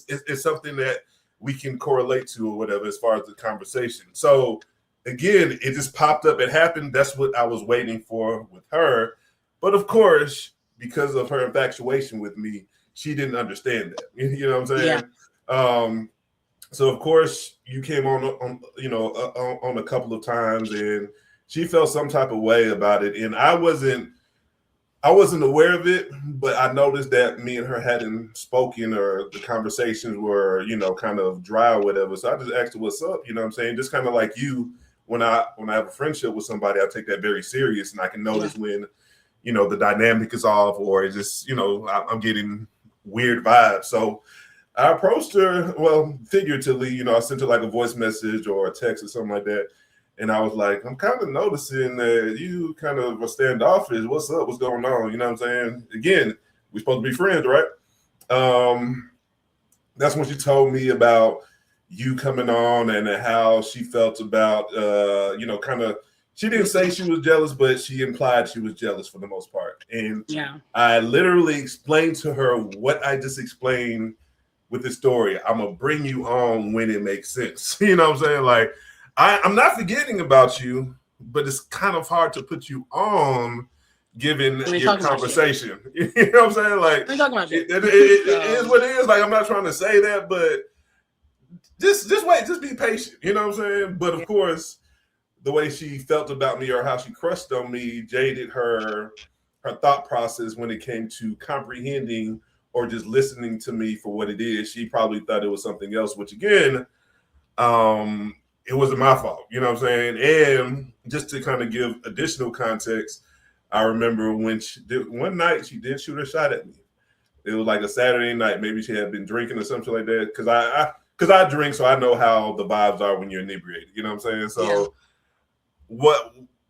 it's something that we can correlate to or whatever as far as the conversation. So, again, it just popped up. It happened. That's what I was waiting for with her. But, of course, because of her infatuation with me, she didn't understand that. You know what I'm saying? Yeah. So, of course, you came on a couple of times, and she felt some type of way about it. And I wasn't aware of it, but I noticed that me and her hadn't spoken, or the conversations were, kind of dry or whatever. So I just asked her, what's up? You know what I'm saying? Just kind of like you, when I have a friendship with somebody, I take that very serious, and I can notice when, the dynamic is off, or it's just, I'm getting weird vibes. So I approached her, well, figuratively, I sent her like a voice message or a text or something like that. And I was like, I'm kind of noticing that you kind of are standoffish. What's up? What's going on? You know what I'm saying? Again, we're supposed to be friends, right? That's when she told me about you coming on and how she felt about, she didn't say she was jealous, but she implied she was jealous for the most part. And I literally explained to her what I just explained with this story. I'm going to bring you on when it makes sense. You know what I'm saying? Like, I'm not forgetting about you, but it's kind of hard to put you on given your conversation. You know what I'm saying? Like, it is what it is. Like, I'm not trying to say that, but just wait, just be patient. You know what I'm saying? But of course, the way she felt about me or how she crushed on me jaded her thought process when it came to comprehending or just listening to me for what it is. She probably thought it was something else, which again, it wasn't my fault, you know what I'm saying? And just to kind of give additional context, I remember when one night she did shoot a shot at me. It was like a Saturday night. Maybe she had been drinking or something like that. Because I drink, so I know how the vibes are when you're inebriated. You know what I'm saying? So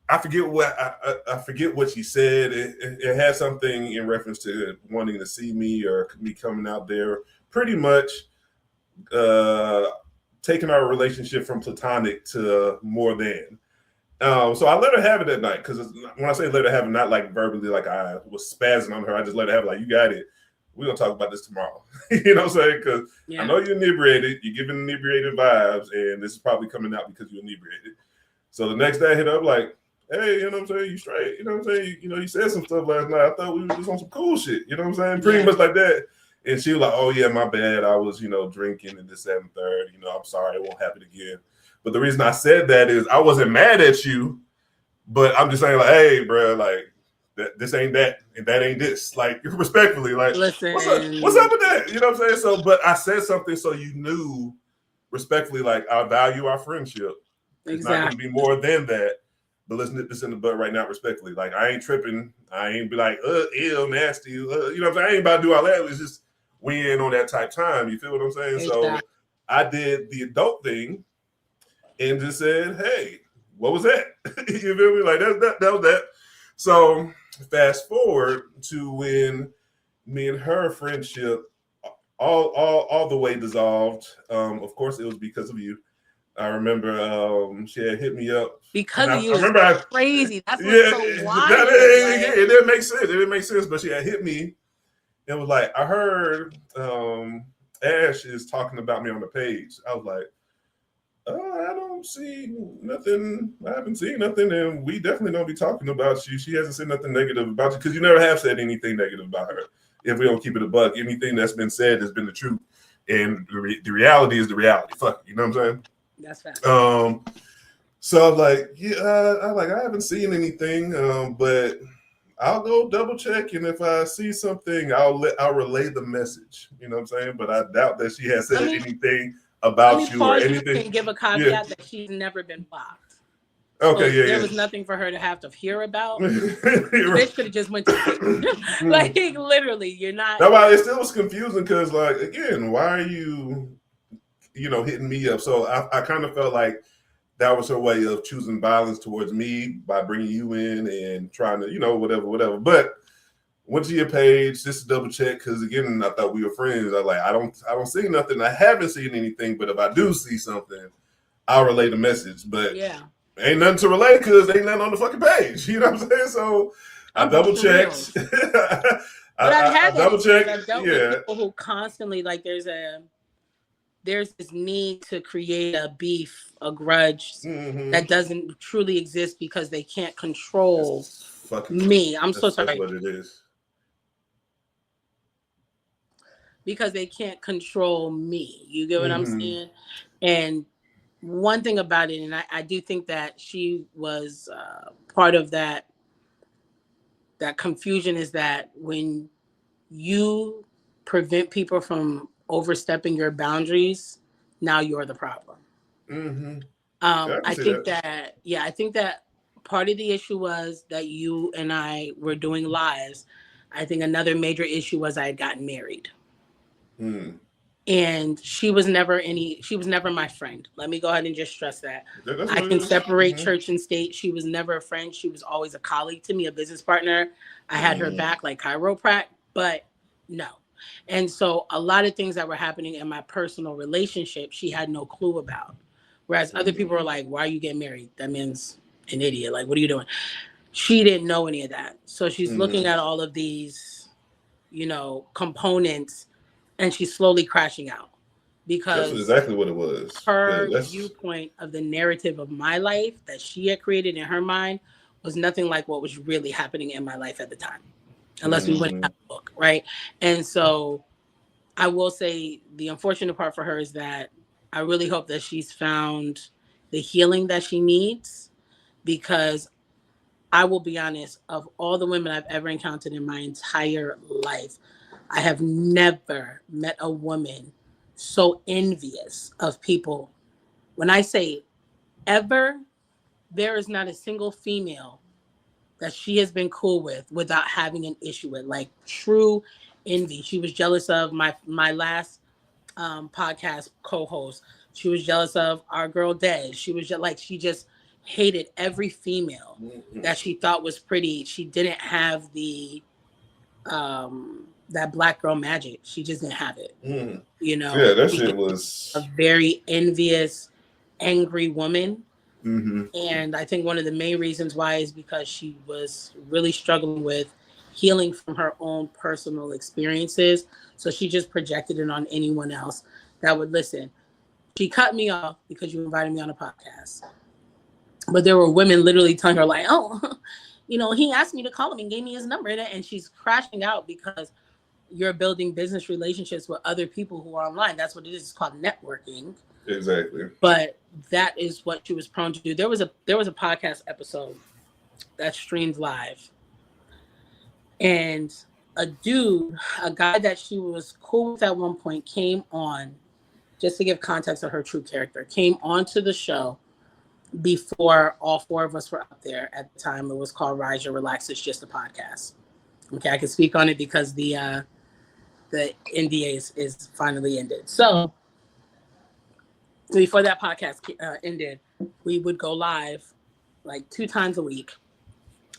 I forget what she said. It had something in reference to wanting to see me or me coming out there. Pretty much taking our relationship from platonic to more than. So I let her have it that night, because when I say let her have it, not like verbally, like I was spazzing on her. I just let her have it, like, you got it. We're going to talk about this tomorrow. You know what I'm saying? Because I know you're inebriated. You're giving inebriated vibes, and this is probably coming out because you're inebriated. So the next day I hit her up like, hey, you know what I'm saying? You straight. You know what I'm saying? You said some stuff last night. I thought we were just on some cool shit. You know what I'm saying? Pretty much like that. And she was like, oh, yeah, my bad. I was, drinking and this, that, and third. I'm sorry. It won't happen again. But the reason I said that is I wasn't mad at you, but I'm just saying, like, hey, bro, like, this ain't that, and that ain't this. Like, respectfully, like, listen, what's up with that? You know what I'm saying? So, but I said something so you knew respectfully, like, I value our friendship. It's not going to be more than that. But let's nip this in the bud right now, respectfully. Like, I ain't tripping. I ain't be like, ew, nasty. You know what I'm saying? I ain't about to do all that. It's just we ain't on that type time. You feel what I'm saying? So I did the adult thing and just said, hey, what was that? You feel me? Like, that was that. So fast forward to when me and her friendship all the way dissolved. Of course, it was because of you. I remember she had hit me up because of you. I remember crazy. That's what's so wild. It didn't make sense. It didn't make sense. But she had hit me and was like, I heard Ash is talking about me on the page. I was like, I don't see nothing. I haven't seen nothing, and we definitely don't be talking about you. She hasn't said nothing negative about you because you never have said anything negative about her. If we don't keep it a buck, anything that's been said has been the truth, and the reality is the reality. Fuck, you know what I'm saying? That's fact. So I'm like, I haven't seen anything, but I'll go double check, and if I see something, I'll relay the message. You know what I'm saying? But I doubt that she has said anything about you or anything. Can give a caveat that she's never been blocked. Okay, so there was nothing for her to have to hear about. Bitch could have just went to like literally. You're not. That's why it still was confusing because, like, again, why are you, hitting me up? So I kind of felt like that was her way of choosing violence towards me by bringing you in and trying to, whatever. But went to your page just to double check because again, I thought we were friends. I don't see nothing. I haven't seen anything, but if I do see something, I'll relay the message. But ain't nothing to relay because ain't nothing on the fucking page. You know what I'm saying? So I double checked. I double checked. I've dealt with people who constantly like there's this need to create a beef, a grudge that doesn't truly exist because they can't control me. I'm so sorry. That's what it is. Because they can't control me. You get what I'm saying? And one thing about it, and I do think that she was part of that confusion, is that when you prevent people from overstepping your boundaries, now you're the problem. I think that part of the issue was that you and I were doing lives. I think another major issue was I had gotten married. And she was never my friend. Let me go ahead and just stress that. I can separate church and state. She was never a friend. She was always a colleague to me, a business partner. I had her back like chiropract, but no. And so a lot of things that were happening in my personal relationship, she had no clue about. Whereas other people were like, why are you getting married? That man's an idiot. Like, what are you doing? She didn't know any of that. So she's looking at all of these, components, and she's slowly crashing out because that's exactly what it was. Her viewpoint of the narrative of my life that she had created in her mind was nothing like what was really happening in my life at the time, unless we went to the book, right? And so I will say the unfortunate part for her is that I really hope that she's found the healing that she needs, because I will be honest, of all the women I've ever encountered in my entire life, I have never met a woman so envious of people. When I say ever, there is not a single female that she has been cool with without having an issue with, like true envy. She was jealous of my last podcast co-host. She was jealous of our girl Des. She was she just hated every female that she thought was pretty. She didn't have the that black girl magic. She just didn't have it. Yeah, that shit was a very envious, angry woman. And I think one of the main reasons why is because she was really struggling with healing from her own personal experiences. So she just projected it on anyone else that would listen. She cut me off because you invited me on a podcast. But there were women literally telling her like, oh, he asked me to call him and gave me his number. And she's crashing out because you're building business relationships with other people who are online. That's what it is. It's called networking. Exactly. But that is what she was prone to do. There was a podcast episode that streamed live. And a guy that she was cool with at one point came on, just to give context of her true character, came onto the show before all four of us were up there at the time. It was called Rise Your Relax. It's just a podcast. Okay, I can speak on it because the NDA is finally ended. So before that podcast ended, we would go live like 2 times a week.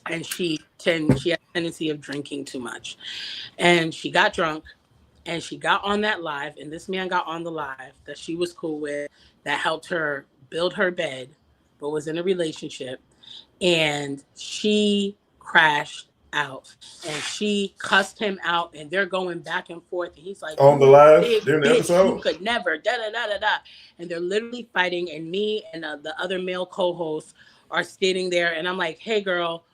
And she had a tendency of drinking too much. And she got drunk and she got on that live. And this man got on the live that she was cool with, that helped her build her bed, but was in a relationship. And she crashed out and she cussed him out, and they're going back and forth. And he's like, on the live during the episode, you could never, da da da da da. And they're literally fighting. And me and the other male co-hosts are standing there. And I'm like, hey, girl,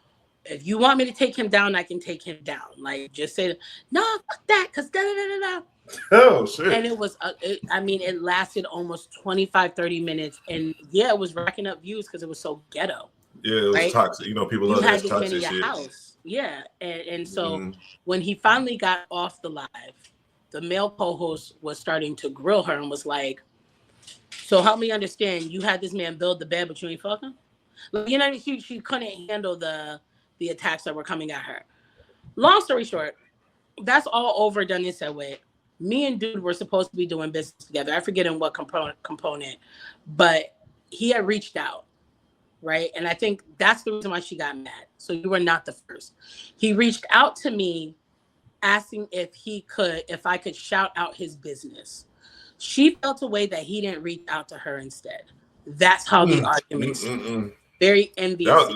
if you want me to take him down, I can take him down. Like, just say, no, fuck that, because da da da da da. Oh, shit. And it was, it lasted almost 25, 30 minutes. And yeah, it was racking up views because it was so ghetto. Yeah, it was toxic. People love that toxic shit. House. Yeah. And so when he finally got off the live, the male co-host was starting to grill her and was like, so help me understand, you had this man build the bed, but you ain't fucking? Like, she couldn't handle the attacks that were coming at her. Long story short, that's all over, done and said with. Me and dude were supposed to be doing business together. I forget in what component, but he had reached out, right? And I think that's the reason why she got mad. So you were not the first. He reached out to me asking if I could shout out his business. She felt a way that he didn't reach out to her instead. That's how the arguments. Very envious.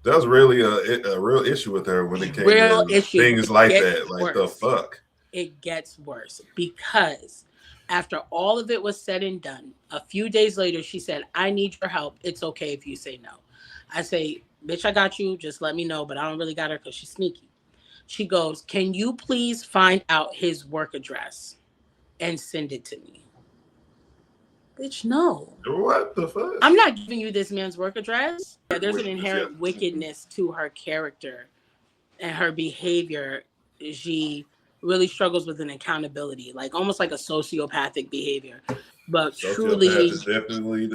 That was really a real issue with her when it came to things like that. Like, the fuck? It gets worse because after all of it was said and done, a few days later, she said, I need your help. It's okay if you say no. I say, bitch, I got you. Just let me know. But I don't really got her because she's sneaky. She goes, can you please find out his work address and send it to me? Bitch, no. What the fuck? I'm not giving you this man's work address. Yeah, there's an inherent wickedness to her character and her behavior. She really struggles with an accountability, like almost like a sociopathic behavior. But truly, is definitely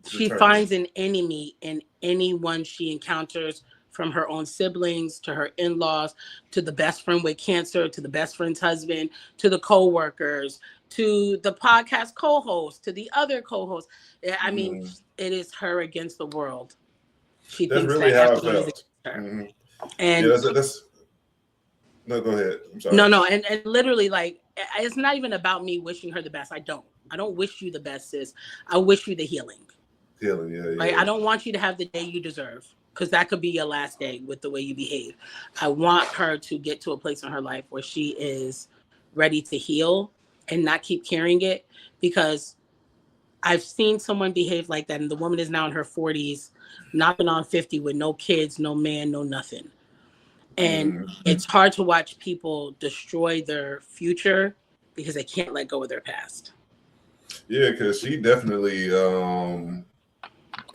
she finds an enemy in anyone she encounters, from her own siblings to her in-laws, to the best friend with cancer, to the best friend's husband, to the co-workers, to the podcast co-host, to the other co-host. I mean, it is her against the world. She that's thinks really that how everyone it is felt. against her. And that's no, go ahead. I'm sorry. No, and literally, like, it's not even about me wishing her the best. I don't wish you the best, sis. I wish you the healing. Healing, yeah. Like, I don't want you to have the day you deserve, because that could be your last day with the way you behave. I want her to get to a place in her life where she is ready to heal and not keep carrying it, because I've seen someone behave like that, and the woman is now in her 40s, knocking on 50 with no kids, no man, no nothing. And it's hard to watch people destroy their future because they can't let go of their past. Yeah, because she definitely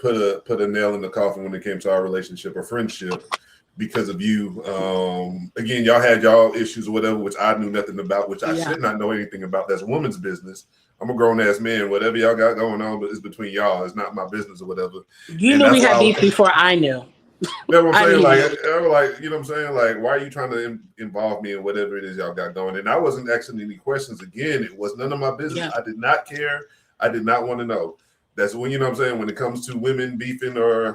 put a nail in the coffin when it came to our relationship or friendship because of you. Again, y'all had y'all issues or whatever, which I knew nothing about, which I should not know anything about. That's woman's business. I'm a grown ass man. Whatever y'all got going on, but it's between y'all. It's not my business or whatever. You knew we had beef before I knew. That's what I'm saying. Like, you know what I'm saying? Like, why are you trying to involve me in whatever it is y'all got going? And I wasn't asking any questions. Again, it was none of my business. Yeah. I did not care. I did not want to know. That's when, you know what I'm saying, when it comes to women beefing or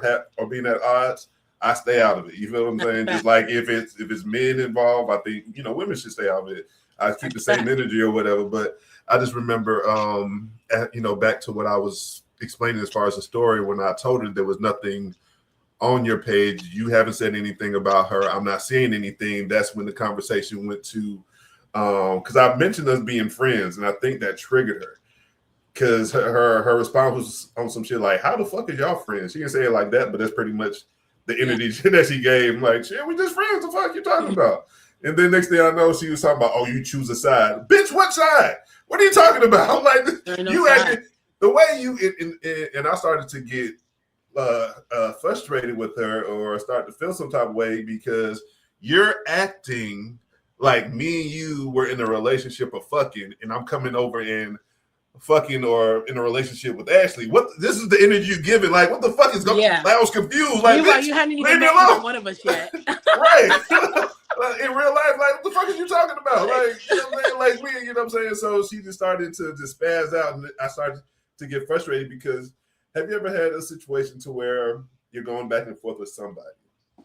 being at odds, I stay out of it. You feel what I'm saying? Just like if it's men involved, I think, you know, women should stay out of it. I keep the same energy or whatever. But I just remember, you know, back to what I was explaining as far as the story, when I told her there was nothing on your page, you haven't said anything about her, I'm not seeing anything. That's when the conversation went to, because I mentioned us being friends, and I think that triggered her. because her response was on some shit like, "How the fuck is y'all friends?" She didn't say it like that, but that's pretty much the energy that she gave. I'm like, shit, we just friends. The fuck you talking about? And then next thing I know, she was talking about, oh, you choose a side, bitch. What side? What are you talking about? I'm like, you acting the way you and I started to get frustrated with her or start to feel some type of way because you're acting like me and you were in a relationship of fucking, and I'm coming over and fucking or in a relationship with Ashley. What this is the energy you're giving? Like, what the fuck is going? Yeah. Like, I was confused. Like, bitch, you hadn't even leave me met alone. one of us yet. Right. In real life, like, what the fuck is you talking about? Like, you know what I'm saying? Like, we, you know what I'm saying? So she just started to just spaz out, and I started to get frustrated because have you ever had a situation to where you're going back and forth with somebody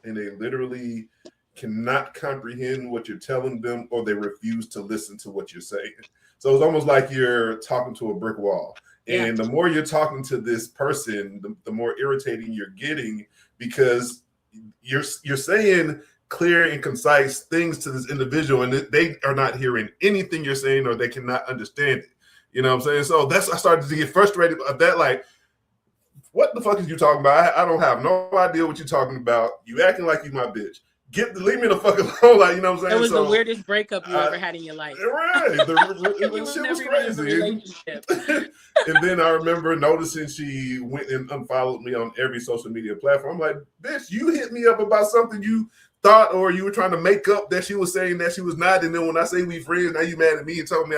and they literally cannot comprehend what you're telling them or they refuse to listen to what you're saying? So it's almost like you're talking to a brick wall. And the more you're talking to this person, the more irritating you're getting because you're saying clear and concise things to this individual and they are not hearing anything you're saying or they cannot understand it. You know what I'm saying? So I started to get frustrated of that. Like, what the fuck is you talking about? I don't have no idea what you're talking about. You acting like you my bitch. Leave me the fuck alone. Like, you know what I'm saying? It was the weirdest breakup you ever had in your life. Right. The shit was crazy. And then I remember noticing she went and unfollowed me on every social media platform. I'm like, bitch, you hit me up about something you thought or you were trying to make up that she was saying that she was not. And then when I say we friends, now you mad at me and told me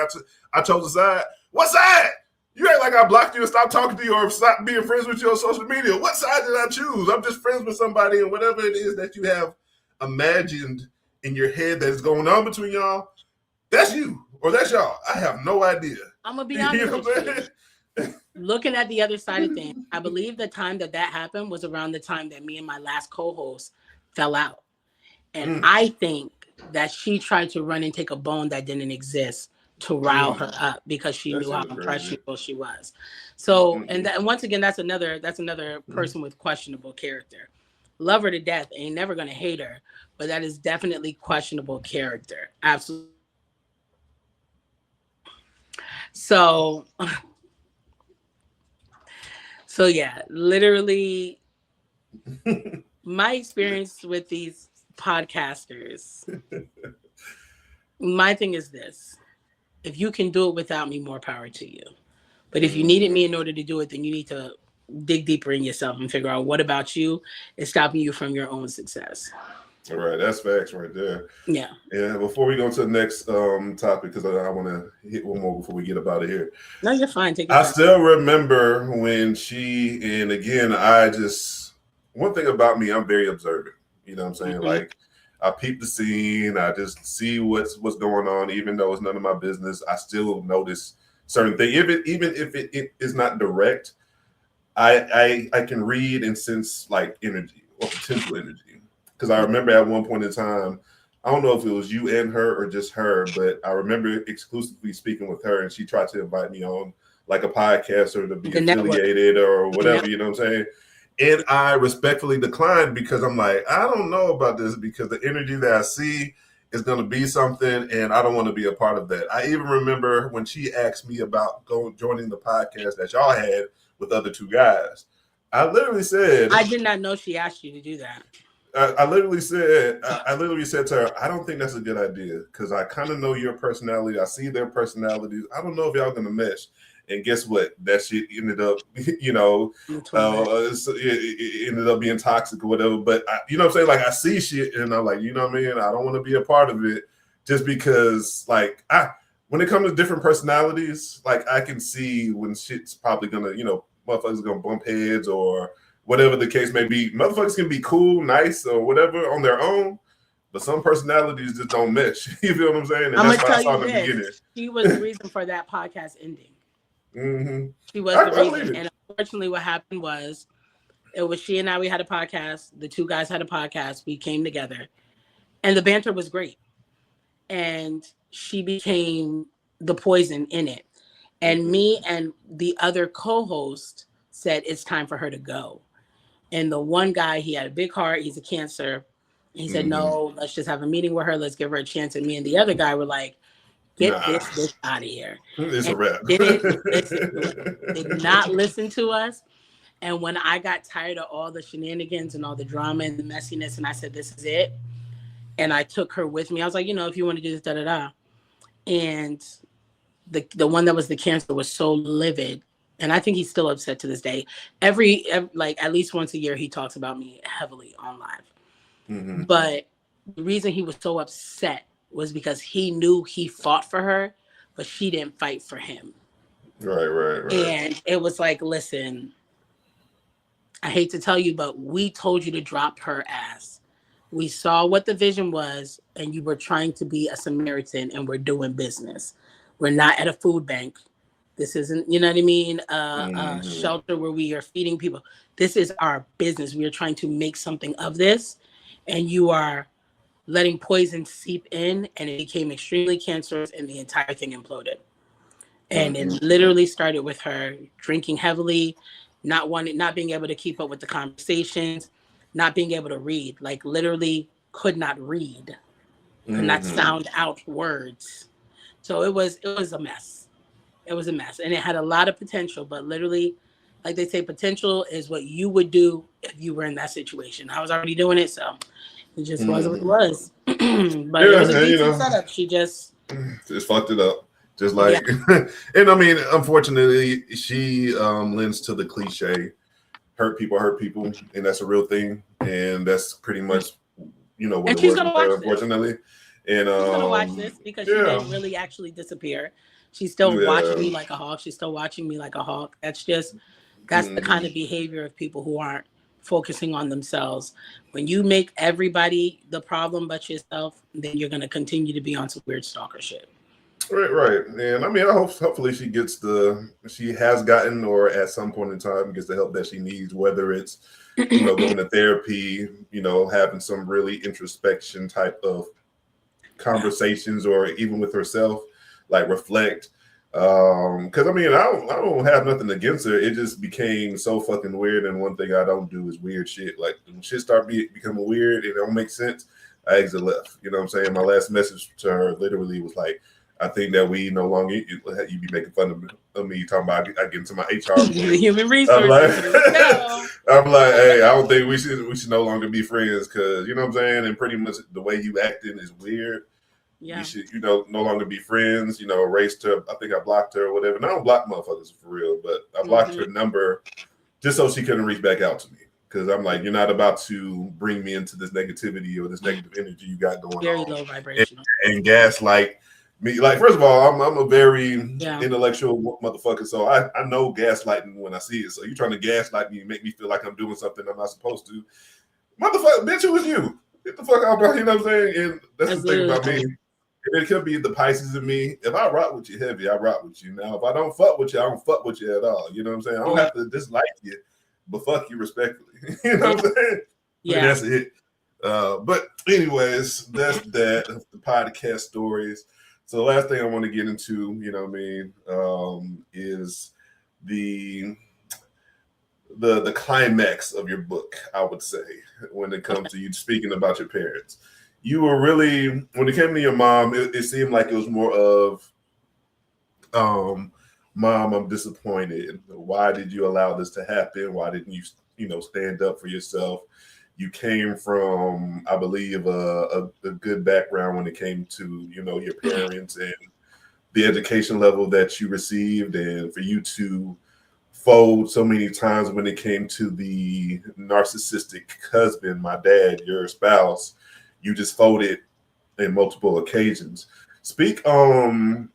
I chose a side. What side? You act like I blocked you and stopped talking to you or stopped being friends with you on social media. What side did I choose? I'm just friends with somebody, and whatever it is that you have imagined in your head that is going on between y'all, that's you or that's y'all. I have no idea. I'm gonna be honest with you. Looking at the other side of things, I believe the time that happened was around the time that me and my last co-host fell out. And I think that she tried to run and take a bone that didn't exist to rile her up because she knew how impressionable she was. So, and once again, that's another person with questionable character. Love her to death, ain't never gonna hate her, but that is definitely questionable character. Absolutely. So yeah, literally my experience with these podcasters, my thing is this: if you can do it without me, more power to you. But if you needed me in order to do it, then you need to dig deeper in yourself and figure out what about you is stopping you from your own success. All right, that's facts right there. Yeah. And before we go to the next topic, because I want to hit one more before we get up out of here. No, you're fine. Take your time. I still remember when and again, one thing about me, I'm very observant. You know what I'm saying? Mm-hmm. Like, I peep the scene. I just see what's going on, even though it's none of my business. I still notice certain things, even if it is not direct. I can read and sense like energy or potential energy. Because I remember at one point in time, I don't know if it was you and her or just her, but I remember exclusively speaking with her, and she tried to invite me on like a podcast or to be affiliated or whatever, you know what I'm saying? And I respectfully declined because I'm like, I don't know about this because the energy that I see is going to be something, and I don't want to be a part of that. I even remember when she asked me about joining the podcast that y'all had with other two guys. I literally said, I did not know she asked you to do that. I literally said to her, I don't think that's a good idea because I kind of know your personality. I see their personalities. I don't know if y'all gonna mesh. And guess what? That shit ended up, you know, it ended up being toxic or whatever. But you know what I'm saying? Like, I see shit and I'm like, you know what I mean? I don't want to be a part of it just because, like, when it comes to different personalities, like, I can see when shit's probably gonna, you know, motherfuckers gonna bump heads or whatever the case may be. Motherfuckers can be cool, nice, or whatever on their own, but some personalities just don't mesh. You feel what I'm saying? And I'm that's gonna why I saw tell in you the beginning. She was the reason for that podcast ending. Mm-hmm. She was the reason. And unfortunately, what happened was, it was she and I. We had a podcast. The two guys had a podcast. We came together, and the banter was great. And she became the poison in it. And me and the other co-host said it's time for her to go. And the one guy, he had a big heart. He's a Cancer. He said, no, let's just have a meeting with her. Let's give her a chance. And me and the other guy were like, Get Nah, this bitch out of here. it's a And wrap. didn't listen to us. Did not listen to us. And when I got tired of all the shenanigans and all the drama and the messiness, and I said, this is it. And I took her with me. I was like, if you want to do this, da da da. And the one that was the cancer was so livid. And I think he's still upset to this day. Every like at least once a year, he talks about me heavily on live. Mm-hmm. But the reason he was so upset was because he knew he fought for her, but she didn't fight for him. Right. And it was like, listen, I hate to tell you, but we told you to drop her ass. We saw what the vision was, and you were trying to be a Samaritan, and we're doing business. We're not at a food bank. This isn't, you know what I mean, a shelter where we are feeding people. This is our business. We are trying to make something of this, and you are letting poison seep in, and it became extremely cancerous, and the entire thing imploded. And it literally started with her drinking heavily, not being able to keep up with the conversations, not being able to read, like literally could not read, could not sound out words. So it was a mess. It was a mess, and it had a lot of potential, but literally, like they say, potential is what you would do if you were in that situation. I was already doing it, so it just was what it was. But it was a decent setup. She just fucked it up. Just like, and I mean, unfortunately, she lends to the cliche, hurt people, and that's a real thing, and that's pretty much, what and it she's was gonna with her, watch unfortunately. this. And She's gonna watch this because she didn't really actually disappear. She's still watching me like a hawk. She's still watching me like a hawk. That's the kind of behavior of people who aren't focusing on themselves. When you make everybody the problem but yourself, then you're gonna continue to be on some weird stalker shit. Right. And I mean, hopefully she has gotten, or at some point in time gets the help that she needs, whether it's, going to therapy, having some really introspection type of conversations, or even with herself, like reflect. Because I mean, I don't have nothing against her. It just became so fucking weird. And one thing I don't do is weird shit. Like when shit start becoming weird, it don't make sense. I exit left. You know what I'm saying? My last message to her literally was like, I think that we no longer, you be making fun of me talking about I get into my HR. Human resources. I'm like, hey, I don't think we should no longer be friends, because you know what I'm saying? And pretty much the way you acting is weird. Yeah. We should, no longer be friends, erased her. I think I blocked her or whatever. And I don't block motherfuckers for real, but I blocked her number just so she couldn't reach back out to me. Because I'm like, you're not about to bring me into this negativity or this negative energy you got going on. Very low vibrational. And gaslight me. Like, first of all, I'm a very intellectual motherfucker, so I know gaslighting when I see it. So you're trying to gaslight me and make me feel like I'm doing something I'm not supposed to. Motherfucker, bitch, who is you? Get the fuck out, bro. You know what I'm saying? And that's the thing about me. It could be the Pisces in me. If I rock with you heavy, I rock with you. Now, if I don't fuck with you, I don't fuck with you at all. You know what I'm saying? I don't have to dislike you, but fuck you respectfully. You know what I'm saying? Yeah. And that's it. But anyways, that's that. The podcast stories. So the last thing I want to get into, is the climax of your book, I would say, when it comes to you speaking about your parents. You were really, when it came to your mom, it seemed like it was more of, Mom, I'm disappointed. Why did you allow this to happen? Why didn't you, stand up for yourself? You came from, I believe, a good background when it came to, your parents and the education level that you received, and for you to fold so many times when it came to the narcissistic husband, my dad, your spouse, you just folded in multiple occasions. Speak on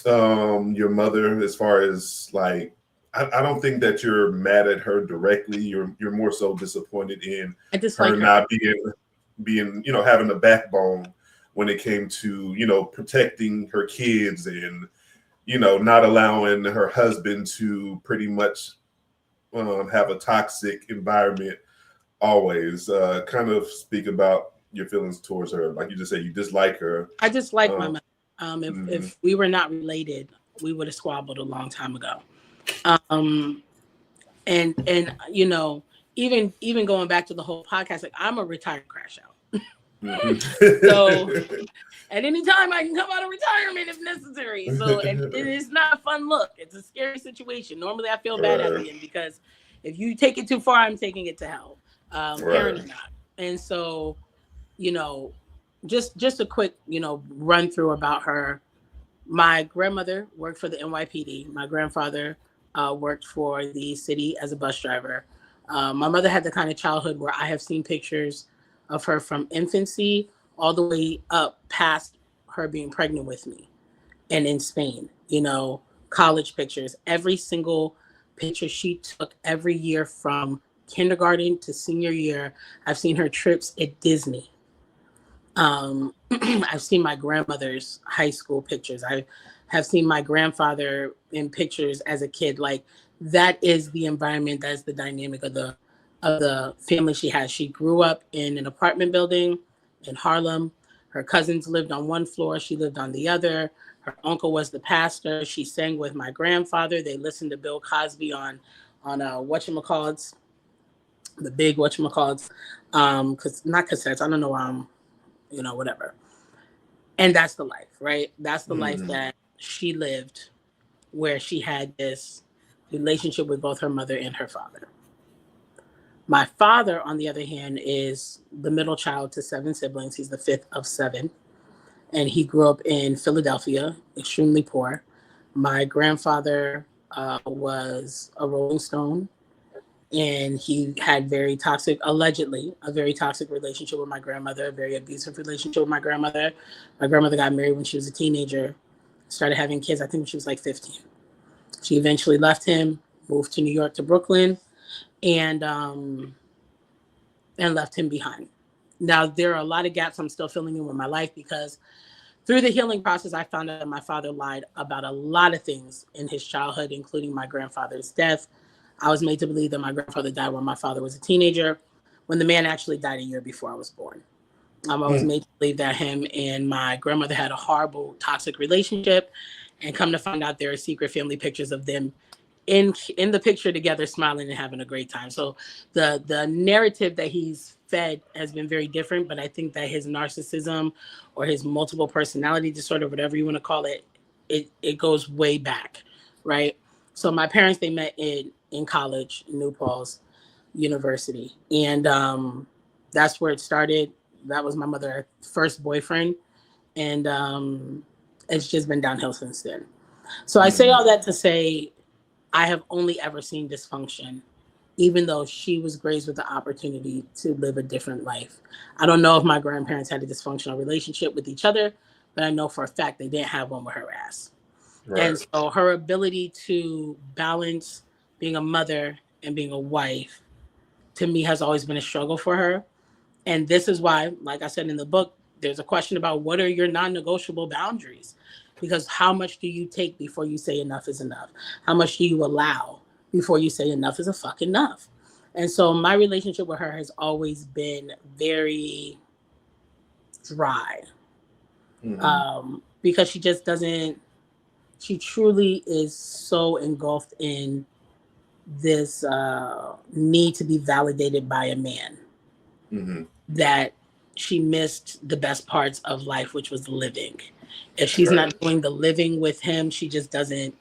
your mother, as far as like, I don't think that you're mad at her directly. You're more so disappointed in her not being, having a backbone when it came to, protecting her kids and, not allowing her husband to pretty much have a toxic environment always. Kind of speak about your feelings towards her. Like you just said, you dislike her. I dislike my mother. If we were not related, we would have squabbled a long time ago. And even going back to the whole podcast, like, I'm a retired crash out. So at any time I can come out of retirement if necessary. So and it is not a fun look. It's a scary situation. Normally I feel bad at the end because if you take it too far, I'm taking it to hell. Parent or not. And so, you know, just a quick, run through about her. My grandmother worked for the NYPD. My grandfather worked for the city as a bus driver. My mother had the kind of childhood where I have seen pictures of her from infancy all the way up past her being pregnant with me and in Spain, college pictures. Every single picture she took every year from kindergarten to senior year. I've seen her trips at Disney. I've seen my grandmother's high school pictures. I have seen my grandfather in pictures as a kid. Like that is the environment, that's the dynamic of the family she has. She grew up in an apartment building in Harlem. Her cousins lived on one floor, she lived on the other. Her uncle was the pastor. She sang with my grandfather. They listened to Bill Cosby on whatchamacallits, the big whatchamacallits, cause not cassettes. I don't know whatever. And that's the life, right? That's the life that she lived, where she had this relationship with both her mother and her father. My father, on the other hand, is the middle child to 7 siblings. He's the 5th of 7. And he grew up in Philadelphia, extremely poor. My grandfather was a Rolling Stone, and he had allegedly a very toxic relationship with my grandmother, a very abusive relationship with my grandmother. My grandmother got married when she was a teenager, started having kids, I think when she was like 15. She eventually left him, moved to New York, to Brooklyn, and left him behind. Now, there are a lot of gaps I'm still filling in with my life because through the healing process, I found out that my father lied about a lot of things in his childhood, including my grandfather's death. I was made to believe that my grandfather died when my father was a teenager, when the man actually died a year before I was born. I was made to believe that him and my grandmother had a horrible, toxic relationship, and come to find out there are secret family pictures of them in the picture together, smiling and having a great time. So the narrative that he's fed has been very different, but I think that his narcissism or his multiple personality disorder, whatever you want to call it, it goes way back, right? So my parents, they met in college, in New Paltz University, and that's where it started. That was my mother's first boyfriend, and it's just been downhill since then. So I say all that to say I have only ever seen dysfunction, even though she was raised with the opportunity to live a different life. I don't know if my grandparents had a dysfunctional relationship with each other, but I know for a fact they didn't have one with her ass. Right. And so her ability to balance being a mother and being a wife, to me, has always been a struggle for her. And this is why, like I said in the book, there's a question about what are your non-negotiable boundaries? Because how much do you take before you say enough is enough? How much do you allow before you say enough is a fuck enough? And so my relationship with her has always been very dry, because she just doesn't, she truly is so engulfed in this need to be validated by a man, that she missed the best parts of life, which was living. If she's not doing the living with him, she doesn't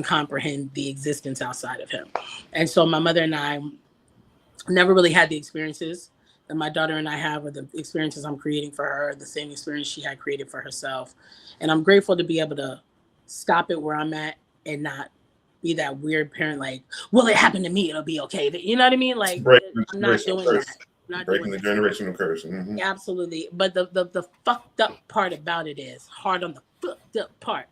comprehend the existence outside of him. And so my mother and I never really had the experiences that my daughter and I have, or the experiences I'm creating for her, the same experience she had created for herself. And I'm grateful to be able to stop it where I'm at and not be that weird parent, like, well, it happened to me, it'll be okay. You know what I mean? Like, I'm not doing that. Not breaking the generational curse. Absolutely. But the fucked up part about it is, hard on the fucked up part,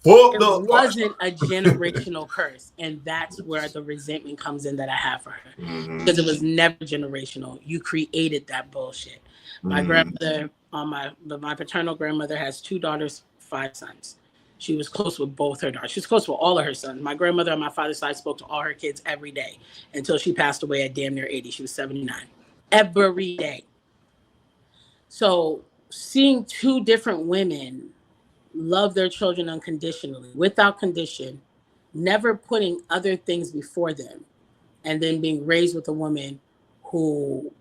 it wasn't a generational curse. And that's where the resentment comes in that I have for her. Because it was never generational. You created that bullshit. My grandmother, my paternal grandmother, has 2 daughters, 5 sons. She was close with both her daughters. She was close with all of her sons. My grandmother on my father's side spoke to all her kids every day until she passed away at damn near 80. She was 79. Every day. So seeing 2 different women love their children unconditionally, without condition, never putting other things before them, and then being raised with a woman who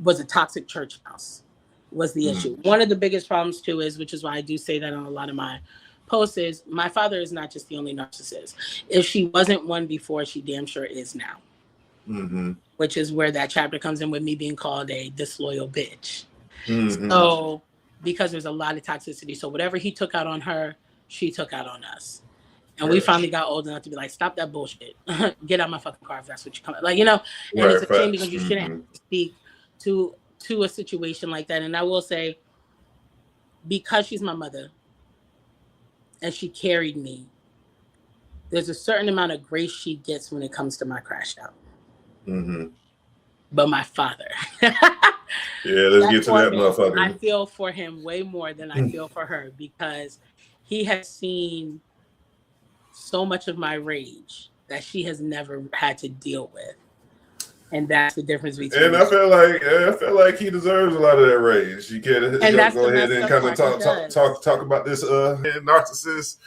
was a toxic church house was the issue. One of the biggest problems too is, which is why I do say that on a lot of my posts, is my father is not just the only narcissist. If she wasn't one before, she damn sure is now. Which is where that chapter comes in with me being called a disloyal bitch. So because there's a lot of toxicity. So whatever he took out on her, she took out on us. And we finally got old enough to be like, stop that bullshit. Get out my fucking car if that's what you come. Like, you know, and it's a shame because you shouldn't have to speak to a situation like that. And I will say, because she's my mother and she carried me, there's a certain amount of grace she gets when it comes to my crash out. But my father. Yeah, let's get to that motherfucker. I feel for him way more than I feel for her, because he has seen so much of my rage that she has never had to deal with. And that's the difference between. And I feel like he deserves a lot of that rage. You can't go ahead and kind of talk about this narcissist,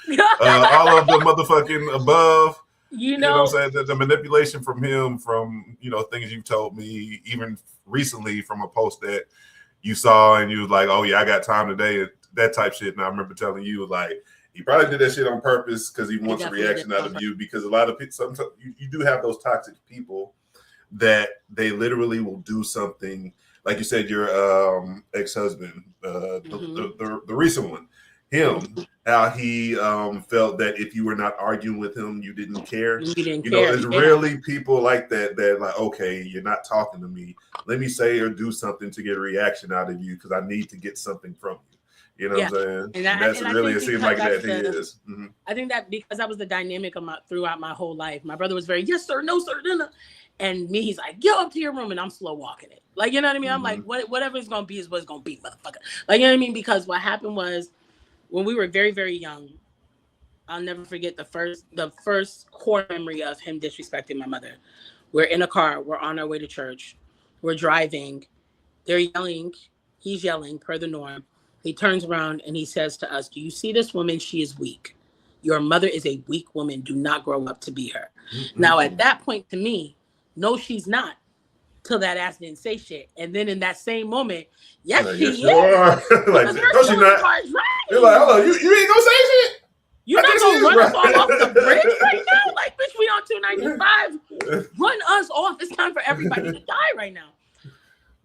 all of the motherfucking above. You know what I'm saying? The manipulation from him, from things you've told me, even recently from a post that you saw, and you was like, "Oh yeah, I got time today," that type shit. And I remember telling you, like, he probably did that shit on purpose because he wants a reaction out of you. Because a lot of people, sometimes you do have those toxic people that they literally will do something, like you said, your ex-husband, the recent one, how he felt that if you were not arguing with him, you didn't care. There's really people like that like, okay, you're not talking to me, let me say or do something to get a reaction out of you because I need to get something from you. You know what I'm saying? And that's really, it seems like that he is. I think that because that was the dynamic of throughout my whole life. My brother was very, yes, sir, no, sir, no. And me, he's like, go up to your room, and I'm slow walking it. Like, you know what I mean? I'm like, whatever it's going to be is what it's going to be, motherfucker. Like, you know what I mean? Because what happened was, when we were very, very young, I'll never forget the first core memory of him disrespecting my mother. We're in a car. We're on our way to church. We're driving. They're yelling. He's yelling, per the norm. He turns around and he says to us, do you see this woman? She is weak. Your mother is a weak woman. Do not grow up to be her. Now, at that point, to me, no, she's not. Till that ass didn't say shit. And then in that same moment, yes, she is. Like, no, she's not. You're like, hold on, you ain't gonna say shit? You're not gonna run us all off the bridge right now? Like, bitch, we on 295. Run us off. It's time for everybody to die right now.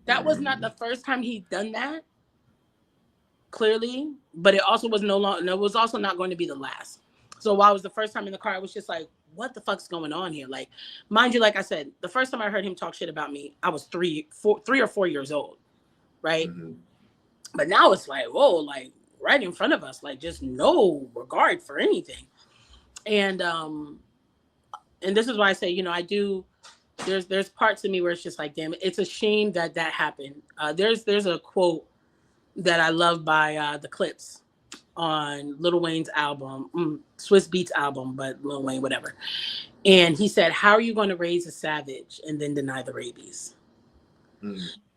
That was not the first time he'd done that, clearly, but it also was it was also not going to be the last. So while it was the first time in the car, I was just like, what the fuck's going on here? Like, mind you, like I said, the first time I heard him talk shit about me, I was 3 or 4 years old, right? But now it's like, whoa, like right in front of us, like just no regard for anything. And this is why I say, I do. There's parts of me where it's just like, damn, it's a shame that happened. There's a quote that I love by the Clips on Lil Wayne's album, Swiss Beats album, but Lil Wayne, whatever. And he said, how are you going to raise a savage and then deny the rabies?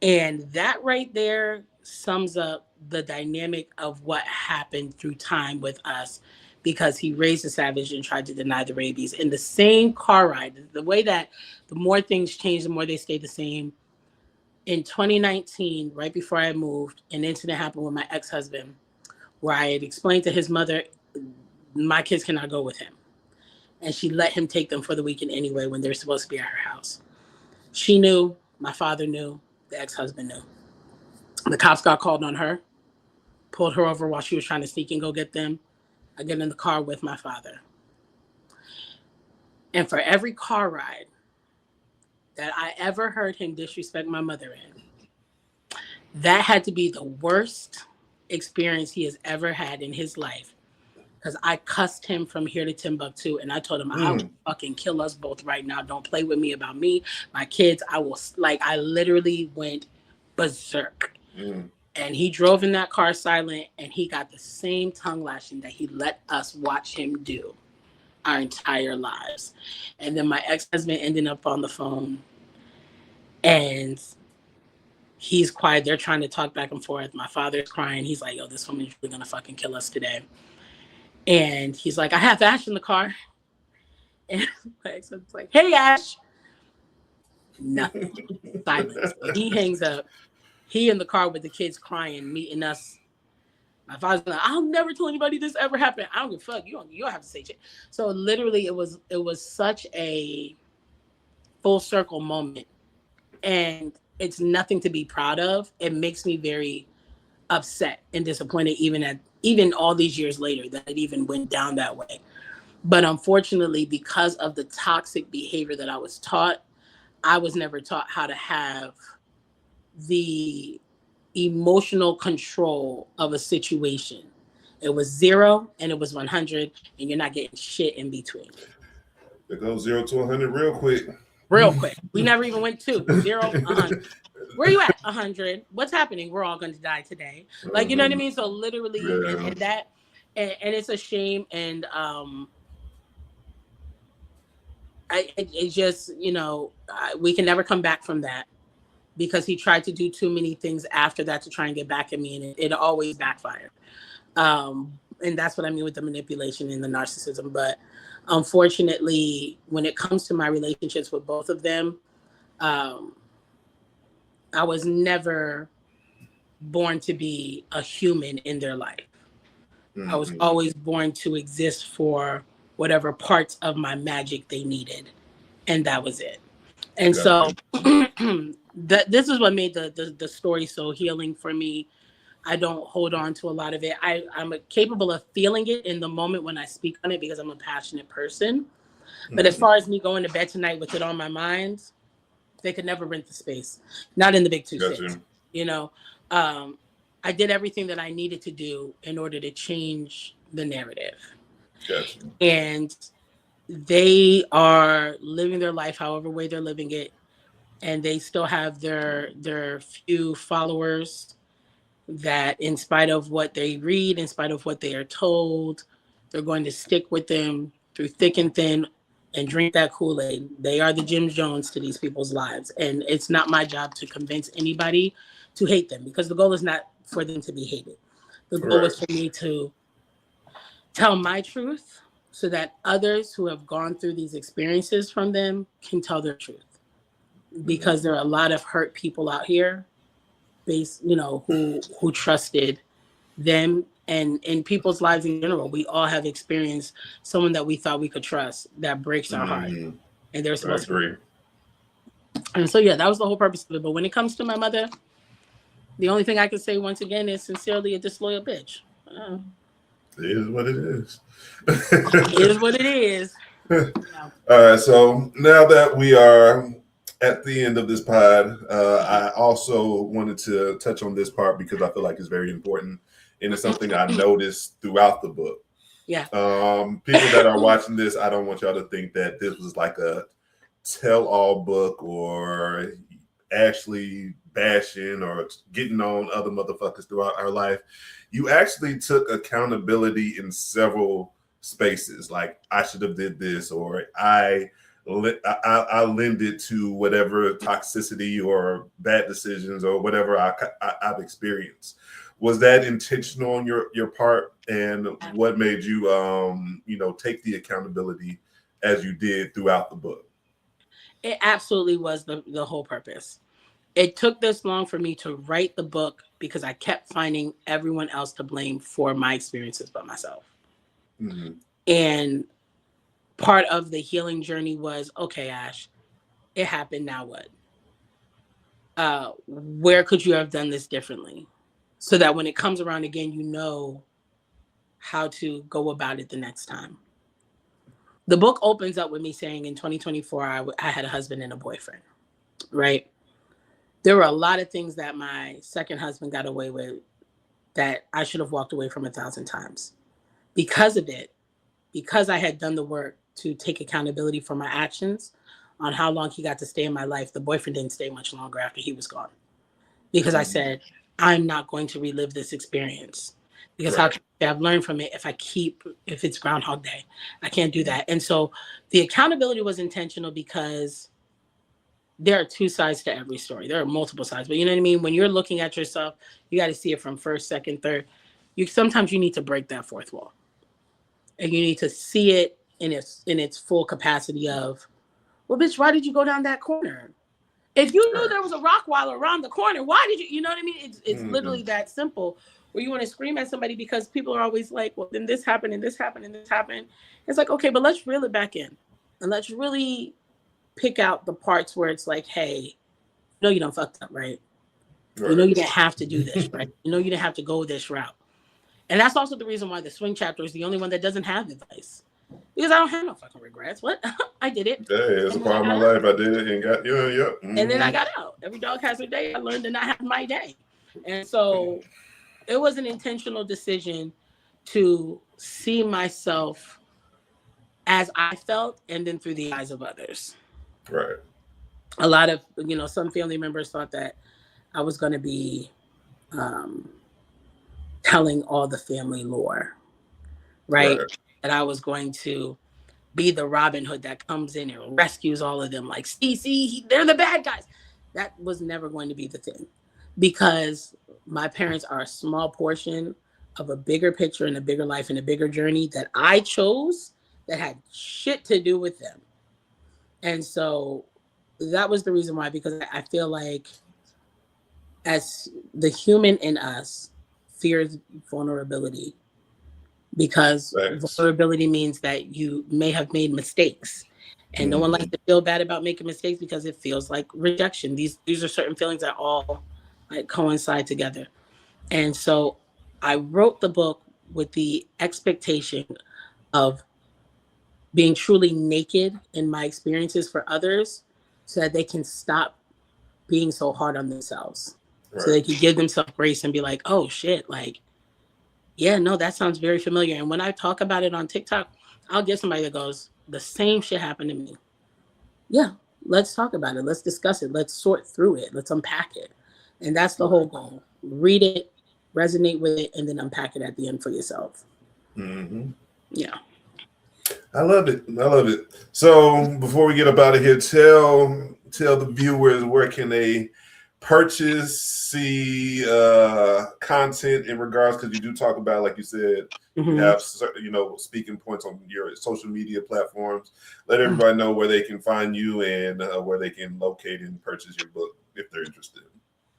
And that right there sums up the dynamic of what happened through time with us, because he raised a savage and tried to deny the rabies. In the same car ride, the way that the more things change, the more they stay the same. In 2019, right before I moved, an incident happened with my ex-husband where I had explained to his mother, my kids cannot go with him. And she let him take them for the weekend anyway when they're supposed to be at her house. She knew, my father knew, the ex-husband knew. The cops got called on her, pulled her over while she was trying to sneak and go get them. I get in the car with my father. And for every car ride that I ever heard him disrespect my mother in, that had to be the worst experience he has ever had in his life, because I cussed him from here to Timbuktu, and I told him, I will fucking kill us both right now. Don't play with me about me, my kids. I literally went berserk. And he drove in that car silent, and he got the same tongue lashing that he let us watch him do our entire lives. And then my ex-husband ended up on the phone, and he's quiet. They're trying to talk back and forth. My father's crying. He's like, yo, this woman's really gonna fucking kill us today. And he's like, I have Ash in the car. And my ex-husband's like, hey, Ash. Nothing. Silence. So he hangs up. He in the car with the kids crying, meeting us. My father's like, I'll never tell anybody this ever happened. I don't give a fuck. You don't have to say shit. So literally it was such a full circle moment. And it's nothing to be proud of. It makes me very upset and disappointed even all these years later that it even went down that way. But unfortunately, because of the toxic behavior that I was taught, I was never taught how to have the emotional control of a situation. It was 0 and it was 100, and you're not getting shit in between. It goes 0 to 100 real quick. Real quick. We never even went 0, 100. Where are you at? 100. What's happening? We're all going to die today. Like, you know what I mean? So literally, yeah. and it's a shame. And it just, we can never come back from that, because he tried to do too many things after that to try and get back at me, and it always backfired. And that's what I mean with the manipulation and the narcissism. But unfortunately, when it comes to my relationships with both of them, I was never born to be a human in their life. Mm-hmm. I was always born to exist for whatever parts of my magic they needed. And that was it. And so this is what made the story so healing for me. I don't hold on to a lot of it. I'm capable of feeling it in the moment when I speak on it, because I'm a passionate person. But as far as me going to bed tonight with it on my mind, they could never rent the space. Not in the big 2 cities. I did everything that I needed to do in order to change the narrative. Gotcha. And they are living their life however way they're living it. And they still have their few followers that, in spite of what they read, in spite of what they are told, they're going to stick with them through thick and thin and drink that Kool-Aid. They are the Jim Jones to these people's lives. And it's not my job to convince anybody to hate them, because the goal is not for them to be hated. The goal is for me to tell my truth so that others who have gone through these experiences from them can tell their truth. Because there are a lot of hurt people out here who trusted them, and in people's lives in general. We all have experienced someone that we thought we could trust that breaks our heart, and they're supposed to. And so, that was the whole purpose of it. But when it comes to my mother, the only thing I can say once again is sincerely a disloyal bitch. It is what it is. It is what it is. All right. So now that we are at the end of this pod, I also wanted to touch on this part because I feel like it's very important, and it's something I noticed throughout the book. Yeah. People that are watching this, I don't want y'all to think that this was like a tell-all book or actually bashing or getting on other motherfuckers throughout our life. You actually took accountability in several spaces. Like, I should have did this, or I lend it to whatever toxicity or bad decisions or whatever I've experienced. Was that intentional on your part? And what made you, take the accountability as you did throughout the book? It absolutely was the whole purpose. It took this long for me to write the book because I kept finding everyone else to blame for my experiences but myself. Mm-hmm. And part of the healing journey was, okay, Ash, it happened, now what? Where could you have done this differently? So that when it comes around again, you know how to go about it the next time. The book opens up with me saying in 2024, I had a husband and a boyfriend, right? There were a lot of things that my second husband got away with that I should have walked away from 1,000 times. Because of it, because I had done the work to take accountability for my actions on how long he got to stay in my life, the boyfriend didn't stay much longer after he was gone. Because I said, I'm not going to relive this experience. Because how can I've learned from it if it's Groundhog Day? I can't do that. And so the accountability was intentional because there are two sides to every story. There are multiple sides, but you know what I mean? When you're looking at yourself, you got to see it from first, second, third. Sometimes you need to break that fourth wall. And you need to see it in its full capacity of, well, bitch, why did you go down that corner? If you knew there was a Rottweiler around the corner, why did you? You know what I mean? It's literally that simple. Where you want to scream at somebody because people are always like, well, then this happened and this happened and this happened. It's like, okay, but let's reel it back in and let's really pick out the parts where it's like, hey, no, you don't fucked up, right? You know you didn't have to do this, right? You know you didn't have to go this route. And that's also the reason why the swing chapter is the only one that doesn't have advice. Because I don't have no fucking regrets. What? I did it. Yeah, it's a part of my life. I did it and got, And then I got out. Every dog has their day. I learned to not have my day. And so it was an intentional decision to see myself as I felt and then through the eyes of others. Right. A lot of, some family members thought that I was going to be telling all the family lore, right? That I was going to be the Robin Hood that comes in and rescues all of them. Like, see, they're the bad guys. That was never going to be the thing because my parents are a small portion of a bigger picture and a bigger life and a bigger journey that I chose that had shit to do with them. And so that was the reason why, because I feel like as the human in us fears vulnerability, because vulnerability means that you may have made mistakes, and no one likes to feel bad about making mistakes because it feels like rejection. These are certain feelings that all coincide together. And so I wrote the book with the expectation of being truly naked in my experiences for others so that they can stop being so hard on themselves. So they can give themselves grace and be like, oh shit, like, yeah, no, that sounds very familiar. And when I talk about it on TikTok, I'll get somebody that goes, the same shit happened to me. Yeah, let's talk about it. Let's discuss it. Let's sort through it. Let's unpack it. And that's the whole goal. Read it, resonate with it, and then unpack it at the end for yourself. Mm-hmm. Yeah. I love it. So before we get up out of here, tell the viewers where can they purchase, see content in regards, because you do talk about, like you said, you have speaking points on your social media platforms. Let everybody know where they can find you and where they can locate and purchase your book if they're interested.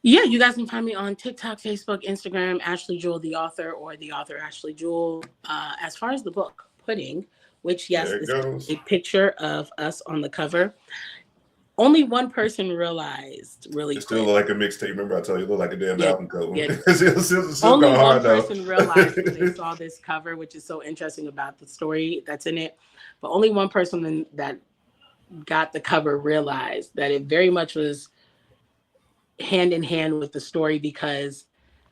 Yeah, you guys can find me on TikTok, Facebook, Instagram, Ashley Jewell, the author, or the author Ashley Jewell. As far as the book, Pudding, which, yes, is a picture of us on the cover. Only one person realized really It's still like a mixtape. Remember I told you it looked like a damn album cover. Yeah. It's Only one person realized when they saw this cover, which is so interesting about the story that's in it. But only one person that got the cover realized that it very much was hand in hand with the story, because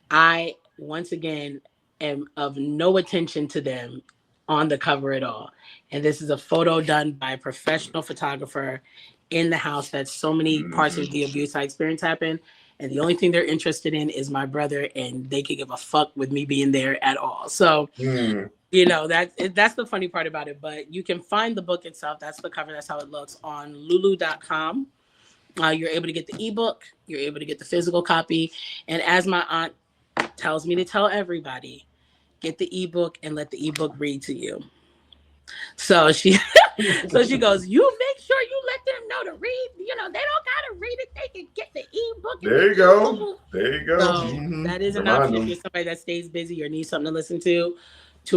I, once again, am of no attention to them on the cover at all. And this is a photo done by a professional photographer in the house that so many parts of the abuse I experienced happen. And the only thing they're interested in is my brother, and they could give a fuck with me being there at all. So, that's the funny part about it. But you can find the book itself. That's the cover. That's how it looks on lulu.com. You're able to get the ebook. You're able to get the physical copy. And as my aunt tells me to tell everybody, get the ebook and let the ebook read to you. So she goes, you make sure you let them know to read. They don't gotta read it. They can get the ebook. There you go. So that is an option if you're somebody that stays busy or needs something to listen to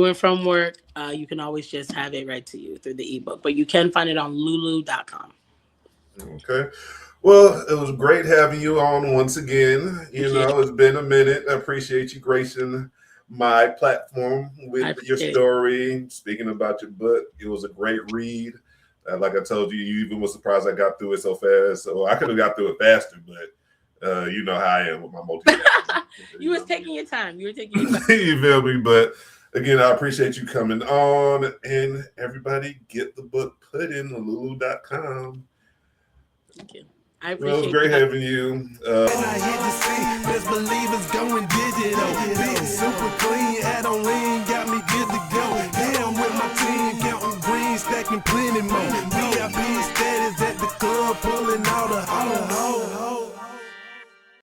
and from work. You can always just have it read to you through the ebook. But you can find it on lulu.com. Okay. Well, it was great having you on once again. It's been a minute. I appreciate you gracing my platform with your story, speaking about your book. It was a great read. Like I told you, you even was surprised I got through it so fast. So I could have got through it faster, but you know how I am with my multitasking. You was taking your time. You feel me? But again, I appreciate you coming on. And everybody, get the book Pudding on lulu.com. Thank you. I appreciate it was great having you.